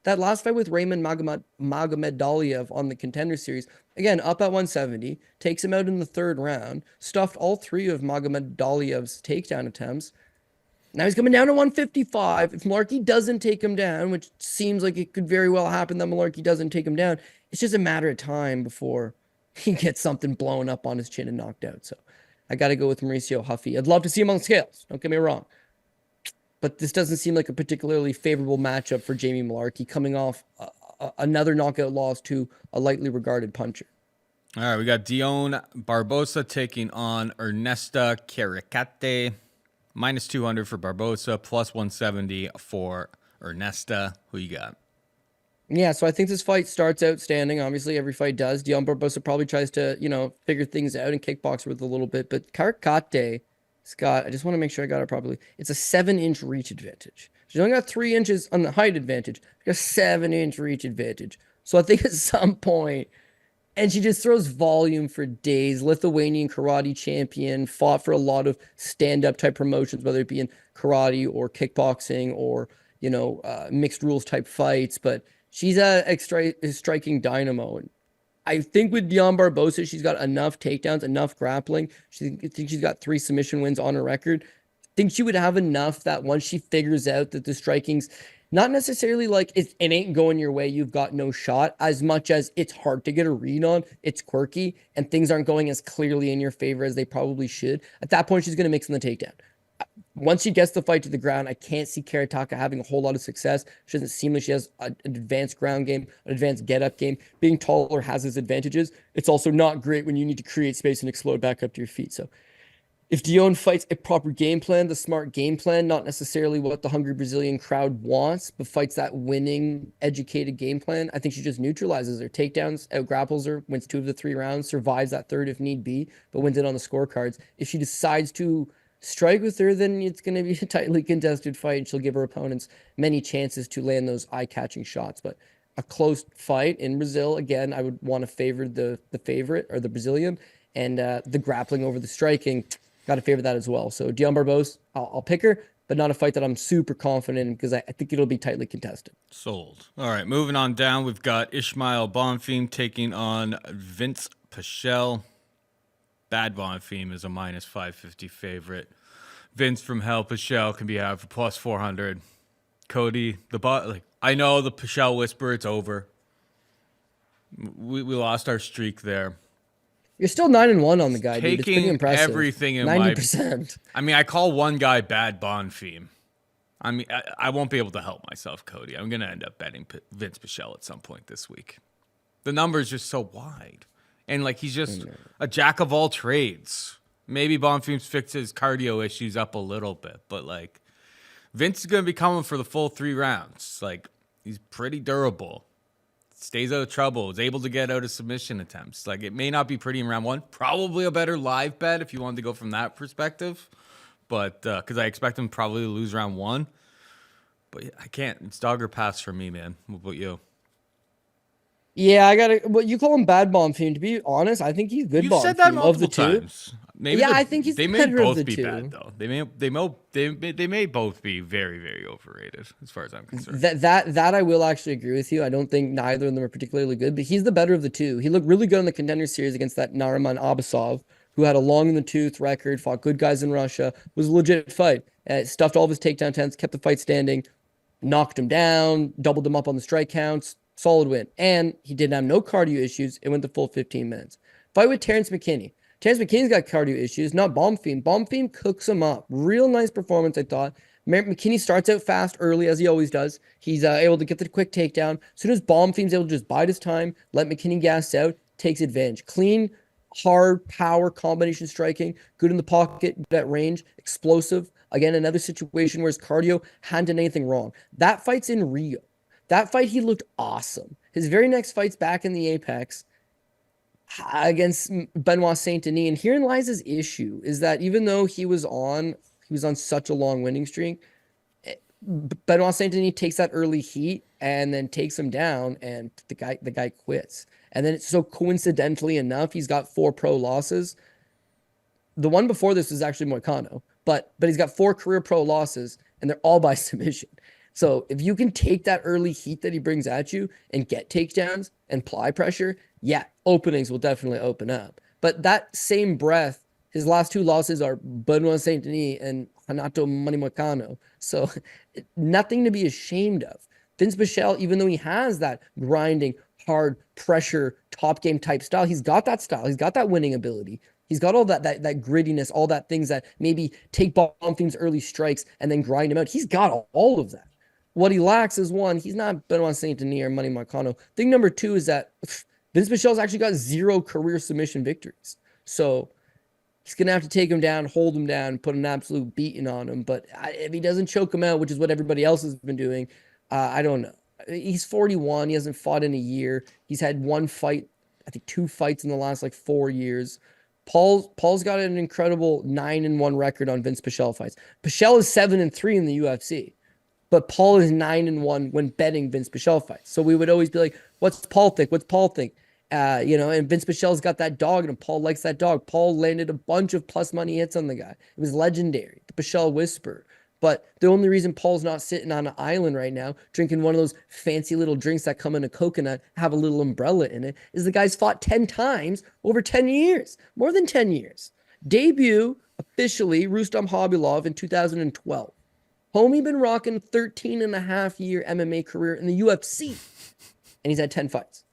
Speaker 2: that last fight with Raymond Magomedaliev on the Contender Series, again, up at 170, takes him out in the third round, stuffed all 3 of Magomedaliev's takedown attempts. Now he's coming down to 155. If Mullarkey doesn't take him down, which seems like it could very well happen that Mullarkey doesn't take him down, it's just a matter of time before he gets something blown up on his chin and knocked out. So I got to go with Mauricio Huffy. I'd love to see him on the scales. Don't get me wrong. But this doesn't seem like a particularly favorable matchup for Jamie Mullarkey coming off another knockout loss to a lightly regarded puncher.
Speaker 1: All right, we got Dion Barbosa taking on Ernesta Caricate. Minus 200 for Barbosa, plus 170 for Ernesta. Who you got?
Speaker 2: Yeah, so I think this fight starts outstanding. Obviously, every fight does. Dion Barbosa probably tries to, figure things out and kickbox with a little bit. But Caricate, Scott, I just want to make sure I got it properly. It's a 7-inch reach advantage. She's only got 3 inches on the height advantage. She's got a 7-inch reach advantage. So I think at some point, and she just throws volume for days. Lithuanian karate champion, fought for a lot of stand-up type promotions, whether it be in karate or kickboxing or, mixed rules type fights. But she's a striking dynamo. And I think with Dion Barbosa, she's got enough takedowns, enough grappling. I think she's got 3 submission wins on her record. I think she would have enough that once she figures out that the striking's not necessarily like it ain't going your way, you've got no shot, as much as it's hard to get a read on, it's quirky, and things aren't going as clearly in your favor as they probably should. At that point, she's going to mix in the takedown. Once she gets the fight to the ground, I can't see Karataka having a whole lot of success. She doesn't seem like she has an advanced ground game, an advanced get-up game. Being taller has its advantages. It's also not great when you need to create space and explode back up to your feet. So if Dion fights a proper game plan, the smart game plan, not necessarily what the hungry Brazilian crowd wants, but fights that winning, educated game plan, I think she just neutralizes her. Takedowns, out-grapples her, wins 2 of the 3 rounds, survives that third if need be, but wins it on the scorecards. If she decides to strike with her, then it's going to be a tightly contested fight, and she'll give her opponents many chances to land those eye-catching shots. But a close fight in Brazil, again, I would want to favor the favorite, or the Brazilian, and the grappling over the striking, got to favor that as well. So Dion Barbosa, I'll pick her, but not a fight that I'm super confident in because I think it'll be tightly contested.
Speaker 1: Sold. All right, moving on down, we've got Ismail Bonfim taking on Vince Pichel. Bad Bonfim is a minus 550 favorite. Vince from hell, Pichel can be out for plus 400. Cody, I know the Pichel whisper, it's over. We lost our streak there.
Speaker 2: You're still 9-1 on the guy, dude. It's pretty
Speaker 1: Taking
Speaker 2: impressive.
Speaker 1: everything in
Speaker 2: 90%.
Speaker 1: I call one guy Bad Bonfim. I won't be able to help myself, Cody. I'm going to end up betting Vince Pichel at some point this week. The number's just so wide. And, he's just a jack of all trades. Maybe Bonfim's fixed his cardio issues up a little bit. But, Vince is going to be coming for the full 3 rounds. He's pretty durable. Stays out of trouble, is able to get out of submission attempts. It may not be pretty in round 1. Probably a better live bet if you wanted to go from that perspective. But, because I expect him probably to lose round 1. But I can't. It's dog or pass for me, man. What about you?
Speaker 2: Yeah, you call him Bad Bonfim. To be honest, I think he's good.
Speaker 1: You've said that multiple
Speaker 2: of the
Speaker 1: times.
Speaker 2: Two.
Speaker 1: Maybe
Speaker 2: I think he's
Speaker 1: they
Speaker 2: the
Speaker 1: may
Speaker 2: better
Speaker 1: both
Speaker 2: of the
Speaker 1: be
Speaker 2: two.
Speaker 1: bad though. They may both be very, very overrated as far as I'm concerned.
Speaker 2: That I will actually agree with you. I don't think neither of them are particularly good, but he's the better of the two. He looked really good in the contender series against that Nariman Abasov, who had a long in the tooth record, fought good guys in Russia, was a legit fight. Stuffed all of his takedown attempts, kept the fight standing, knocked him down, doubled him up on the strike counts. Solid win. And he didn't have no cardio issues. It went the full 15 minutes. Fight with Terrence McKinney. Terrence McKinney's got cardio issues, not Bonfim. Bonfim cooks him up. Real nice performance, I thought. McKinney starts out fast early, as he always does. He's able to get the quick takedown. As soon as Bonfim's able to just bide his time, let McKinney gas out, takes advantage. Clean, hard, power, combination striking, good in the pocket, good at range, explosive. Again, another situation where his cardio hadn't done anything wrong. That fight's in Rio. That fight, he looked awesome. His very next fight's back in the Apex against Benoit Saint-Denis. And herein lies his issue, is that even though he was on such a long winning streak, Benoit Saint-Denis takes that early heat and then takes him down, and the guy quits. And then it's so coincidentally enough, he's got 4 pro losses. The one before this was actually Moicano, but he's got 4 career pro losses, and they're all by submission. So if you can take that early heat that he brings at you and get takedowns and apply pressure, yeah, openings will definitely open up. But that same breath, his last 2 losses are Benoit Saint-Denis and Hanato Manimacano. So nothing to be ashamed of. Vince Michel, even though he has that grinding, hard pressure, top game type style, he's got that style. He's got that winning ability. He's got all that grittiness, all that things that maybe take Bonfim's early strikes and then grind him out. He's got all of that. What he lacks is one, he's not Benoit Saint Denis or Money Marcano. Thing number two is that Vince Michel's actually got 0 career submission victories. So he's going to have to take him down, hold him down, put an absolute beating on him. But if he doesn't choke him out, which is what everybody else has been doing, I don't know. He's 41. He hasn't fought in a year. He's had one fight, I think 2 fights in the last 4 years. Paul's got an incredible 9-1 record on Vince Pichel fights. Pichel is 7-3 in the UFC, but Paul is 9-1 when betting Vince Pichel fights. So we would always be like, "What's Paul think? What's Paul think?" And Vince Pichel's got that dog, and Paul likes that dog. Paul landed a bunch of plus money hits on the guy. It was legendary, the Pichel Whisper. But the only reason Paul's not sitting on an island right now, drinking one of those fancy little drinks that come in a coconut, have a little umbrella in it, is the guy's fought 10 times over 10 years. More than 10 years. Debut, officially, Rustam Khabilov in 2012. Homie been rocking 13-and-a-half-year MMA career in the UFC. And he's had 10 fights.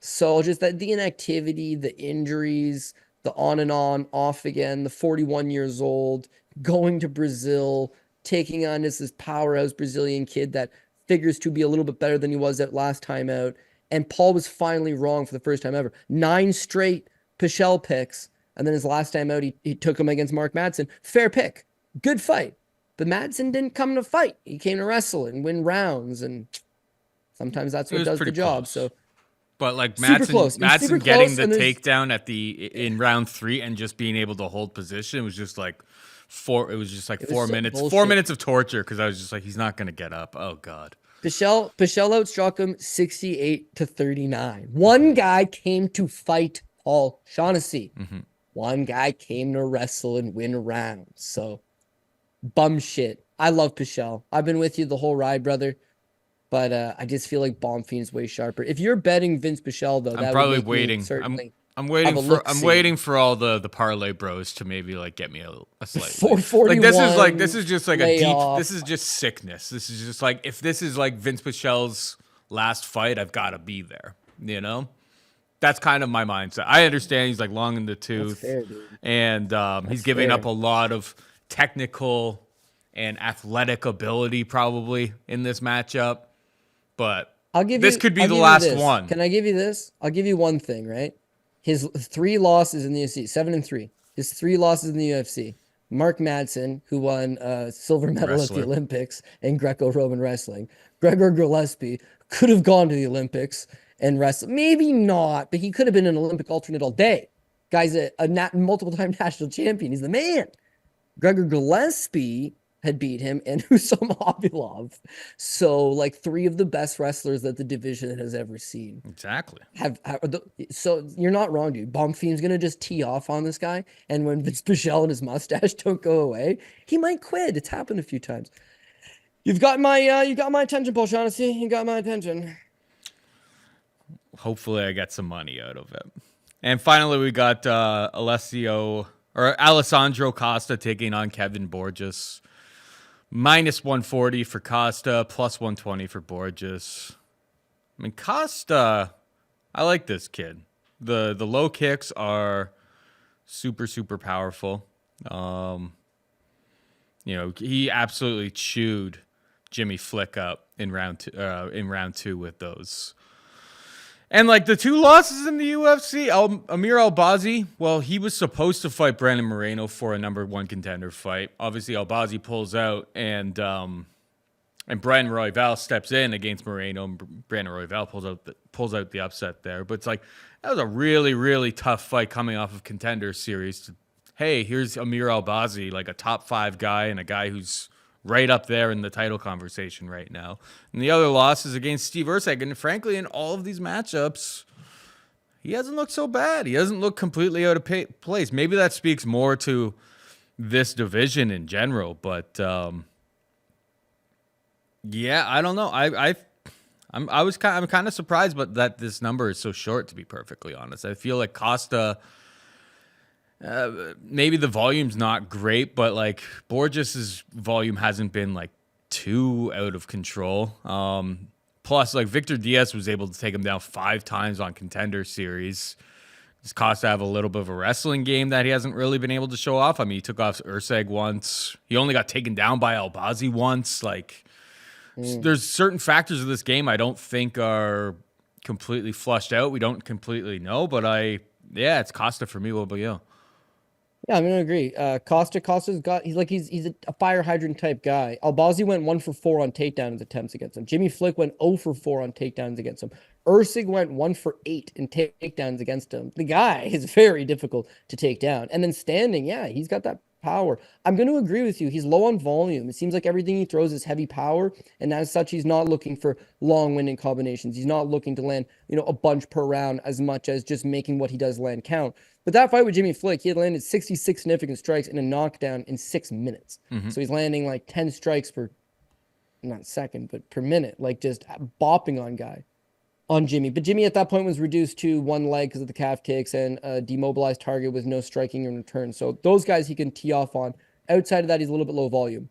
Speaker 2: So just that the inactivity, the injuries, the on and on, off again, the 41 years old, going to Brazil, taking on this powerhouse Brazilian kid that figures to be a little bit better than he was at last time out. And Paul was finally wrong for the first time ever. 9 straight Pichel picks. And then his last time out, he took him against Mark Madsen. Fair pick. Good fight. But Madsen didn't come to fight. He came to wrestle and win rounds. And sometimes that's what does the job.
Speaker 1: Close.
Speaker 2: So,
Speaker 1: but Madsen getting the takedown in round 3 and just being able to hold position was just 4 minutes. Bullshit. 4 minutes of torture because I was just like, he's not gonna get up. Oh god.
Speaker 2: Pichel outstruck him 68-39. One guy came to fight Paul Shaughnessy. Mm-hmm. One guy came to wrestle and win rounds. So bum shit. I love Pichel. I've been with you the whole ride, brother. But I just feel like Bonfim's way sharper. If you're betting Vince Pichel, though,
Speaker 1: I'm probably waiting. I'm waiting for all the parlay bros to maybe get me a slight. 441. This is just a deep. This is just sickness. This is just if this is Vince Pichel's last fight, I've got to be there. That's kind of my mindset. I understand he's long in the tooth, fair, and he's giving up a lot of technical and athletic ability probably in this matchup. But this could be the last one.
Speaker 2: Can I give you this? I'll give you one thing, right? His 3 losses in the UFC, 7-3. His 3 losses in the UFC. Mark Madsen, who won silver medal at the Olympics in Greco-Roman wrestling. Gregor Gillespie could have gone to the Olympics and wrestled. Maybe not, but he could have been an Olympic alternate all day. Guy's a multiple-time national champion. He's the man. Gregor Gillespie had beat him, and Usama Khabilov. So 3 of the best wrestlers that the division has ever seen.
Speaker 1: Exactly.
Speaker 2: So you're not wrong, dude. Bonfim's gonna just tee off on this guy, and when Vince Pichel and his mustache don't go away, he might quit. It's happened a few times. You got my attention, Paul Shaughnessy. You got my attention.
Speaker 1: Hopefully, I get some money out of it. And finally, we got Alessandro Costa taking on Kevin Borges. -140 for Costa, +120 for Borges. I mean, Costa, I like this kid. The low kicks are super, super powerful. He absolutely chewed Jimmy Flick up in round 2 with those. And the 2 losses in the UFC, Amir Albazi, well, he was supposed to fight Brandon Moreno for a number 1 contender fight. Obviously, Albazi pulls out, and Brandon Royval steps in against Moreno, and Brandon Royval pulls out the upset there. But it's that was a really, really tough fight coming off of Contender Series. Hey, here's Amir Albazi, a top 5 guy and a guy who's right up there in the title conversation right now. And the other loss is against Steve Erceg. And frankly, in all of these matchups, he hasn't looked so bad. He doesn't look completely out of place. Maybe that speaks more to this division in general. But yeah, I don't know. I'm kind of surprised, but that this number is so short. To be perfectly honest, I feel like Costa Maybe the volume's not great, but like Borges's volume hasn't been like too out of control. Plus, like Victor Diaz was able to take him down 5 times on Contender Series. He's Costa have a little bit of a wrestling game that he hasn't really been able to show off. I mean, he took off Erceg once. He only got taken down by Albazi once. Like, there's certain factors of this game I don't think are completely flushed out. We don't completely know, but it's Costa for me. What about you?
Speaker 2: Yeah, I'm gonna agree. Costa's got he's a fire hydrant type guy. Albazi went 1 for 4 on takedowns attempts against him. Jimmy Flick went 0 for 4 on takedowns against him. Erceg went 1 for 8 in takedowns against him. The guy is very difficult to take down. And then standing, yeah, he's got that power. I'm going to agree with you. He's low on volume. It seems like everything he throws is heavy power, and as such, he's not looking for long-winded combinations. He's not looking to land, a bunch per round as much as just making what he does land count. But that fight with Jimmy Flick, he had landed 66 significant strikes and a knockdown in 6 minutes. So he's landing like 10 strikes per, not second, but per minute, like just bopping on Jimmy. But Jimmy at that point was reduced to one leg because of the calf kicks and a demobilized target with no striking in return. So those guys he can tee off on. Outside of that, he's a little bit low volume.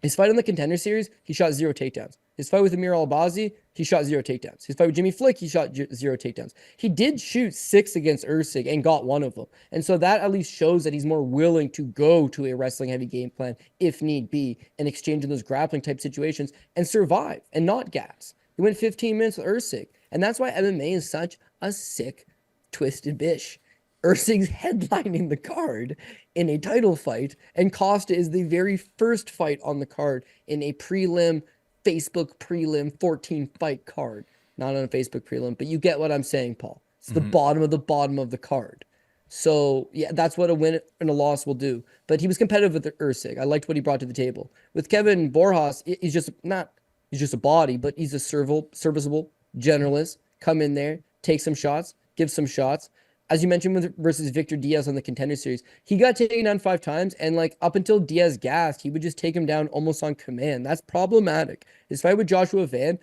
Speaker 2: His fight on the Contender Series, he shot 0 takedowns. His fight with Amir Albazi, he shot 0 takedowns. His fight with Jimmy Flick, he shot 0 takedowns. He did shoot 6 against Erceg and got 1 of them. And so that at least shows that he's more willing to go to a wrestling heavy game plan if need be and exchange in those grappling type situations and survive and not gas. He went 15 minutes with Erceg. And that's why MMA is such a sick, twisted bish. Erceg's headlining the card in a title fight, and Costa is the very first fight on the card in a Facebook prelim 14 fight card. Not on a Facebook prelim, but you get what I'm saying, Paul. It's the bottom of the card. So, yeah, that's what a win and a loss will do. But he was competitive with Erceg. I liked what he brought to the table. With Kevin Borjas, he's just a body, but he's a serviceable generalist. Come in there, take some shots, give some shots. As you mentioned versus Victor Diaz on the Contender Series, he got taken down 5 times, and like up until Diaz gassed, he would just take him down almost on command. That's problematic. His fight with Joshua Van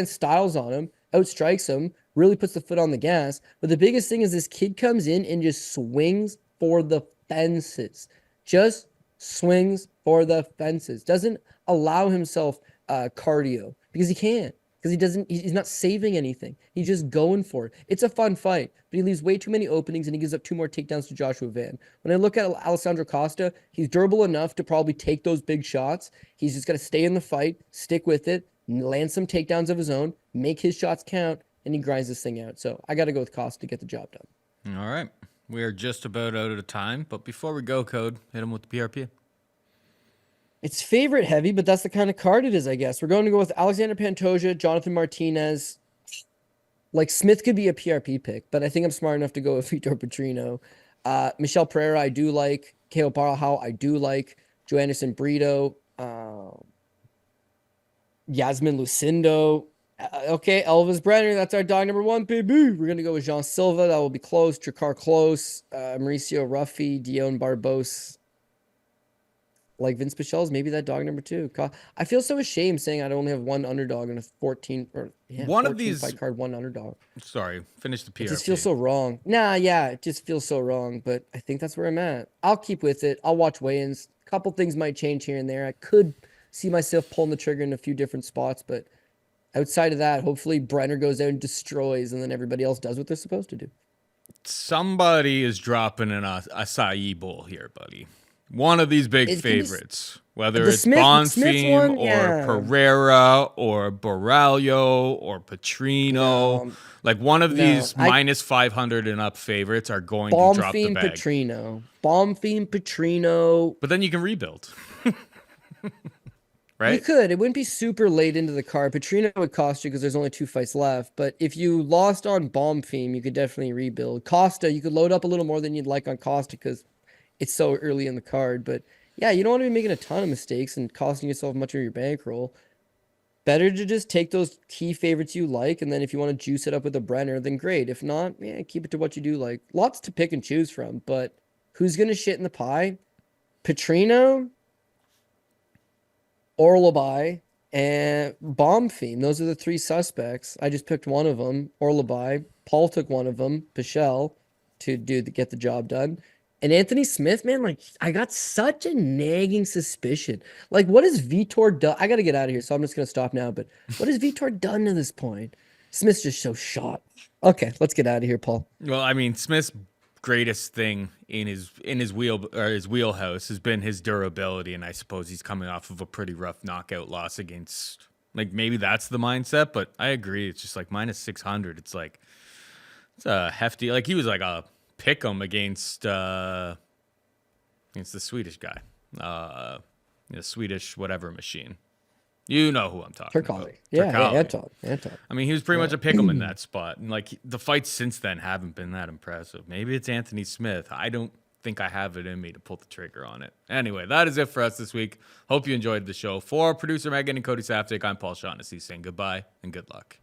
Speaker 2: styles on him, outstrikes him, really puts the foot on the gas. But the biggest thing is this kid comes in and just swings for the fences. Just swings for the fences. Doesn't allow himself cardio because he can't. Because he's not saving anything. He's just going for it. It's a fun fight, but he leaves way too many openings and he gives up 2 more takedowns to Joshua Van. When I look at Alessandro Costa, he's durable enough to probably take those big shots. He's just got to stay in the fight, stick with it, land some takedowns of his own, make his shots count, and he grinds this thing out. So I got to go with Costa to get the job done.
Speaker 1: All right. We are just about out of time, but before we go, Code, hit him with the PRP.
Speaker 2: It's favorite heavy, but that's the kind of card it is, I guess. We're going to go with Alexandre Pantoja, Jonathan Martinez. Like, Smith could be a PRP pick, but I think I'm smart enough to go with Vitor Petrino. Michel Pereira, I do like. Caio Borralho, I do like. Joanderson, Brito. Iasmin, Lucindo. Okay, Elves, Brenner. That's our dog number 1, baby. We're going to go with Jean Silva. That will be close. Drakkar, close. Mauricio, Ruffy. Dion, Barbos. Like Vince Pichel's maybe that dog number 2. I feel so ashamed saying I'd only have 1 underdog in a 14 fight card, 1 underdog.
Speaker 1: Sorry, finish the PRP.
Speaker 2: It just feels so wrong. It just feels so wrong, but I think that's where I'm at. I'll keep with it. I'll watch weigh-ins. A couple things might change here and there. I could see myself pulling the trigger in a few different spots, but outside of that, hopefully Brenner goes out and destroys, and then everybody else does what they're supposed to do.
Speaker 1: Somebody is dropping an acai bowl here, buddy. One of these big favorites, whether it's Bonfim or Pereira or Borralho or Petrino, like one of these minus 500 and up favorites are going to drop the bag.
Speaker 2: Bonfim, Petrino.
Speaker 1: But then you can rebuild. Right?
Speaker 2: You could. It wouldn't be super late into the card. Petrino would cost you because there's only 2 fights left. But if you lost on Bonfim, you could definitely rebuild. Costa, you could load up a little more than you'd like on Costa because it's so early in the card. But yeah, you don't want to be making a ton of mistakes and costing yourself much of your bankroll. Better to just take those key favorites you like, and then if you want to juice it up with a Brenner, then great. If not, keep it to what you do like. Lots to pick and choose from, but who's going to shit in the pie? Petrino, Oralbai, and Bonfim. Those are the 3 suspects. I just picked one of them, Oralbai. Paul took one of them, Michel, to get the job done. And Anthony Smith, man, like I got such a nagging suspicion. Like, what has Vitor done? I got to get out of here, so I'm just gonna stop now. But what has Vitor done to this point? Smith's just so shot. Okay, let's get out of here, Paul.
Speaker 1: Well, I mean, Smith's greatest thing in his wheelhouse has been his durability, and I suppose he's coming off of a pretty rough knockout loss against. Like maybe that's the mindset, but I agree. It's just like minus 600. It's like it's a hefty. Like he was like a pick 'em against the Swedish guy, the Swedish whatever machine. You know who I'm talking about.
Speaker 2: Yeah, Anton.
Speaker 1: I mean, he was pretty much a pick 'em in that spot. And like the fights since then haven't been that impressive. Maybe it's Anthony Smith. I don't think I have it in me to pull the trigger on it. Anyway, that is it for us this week. Hope you enjoyed the show. For producer Megan and Cody Saftik, I'm Paul Shaughnessy saying goodbye and good luck.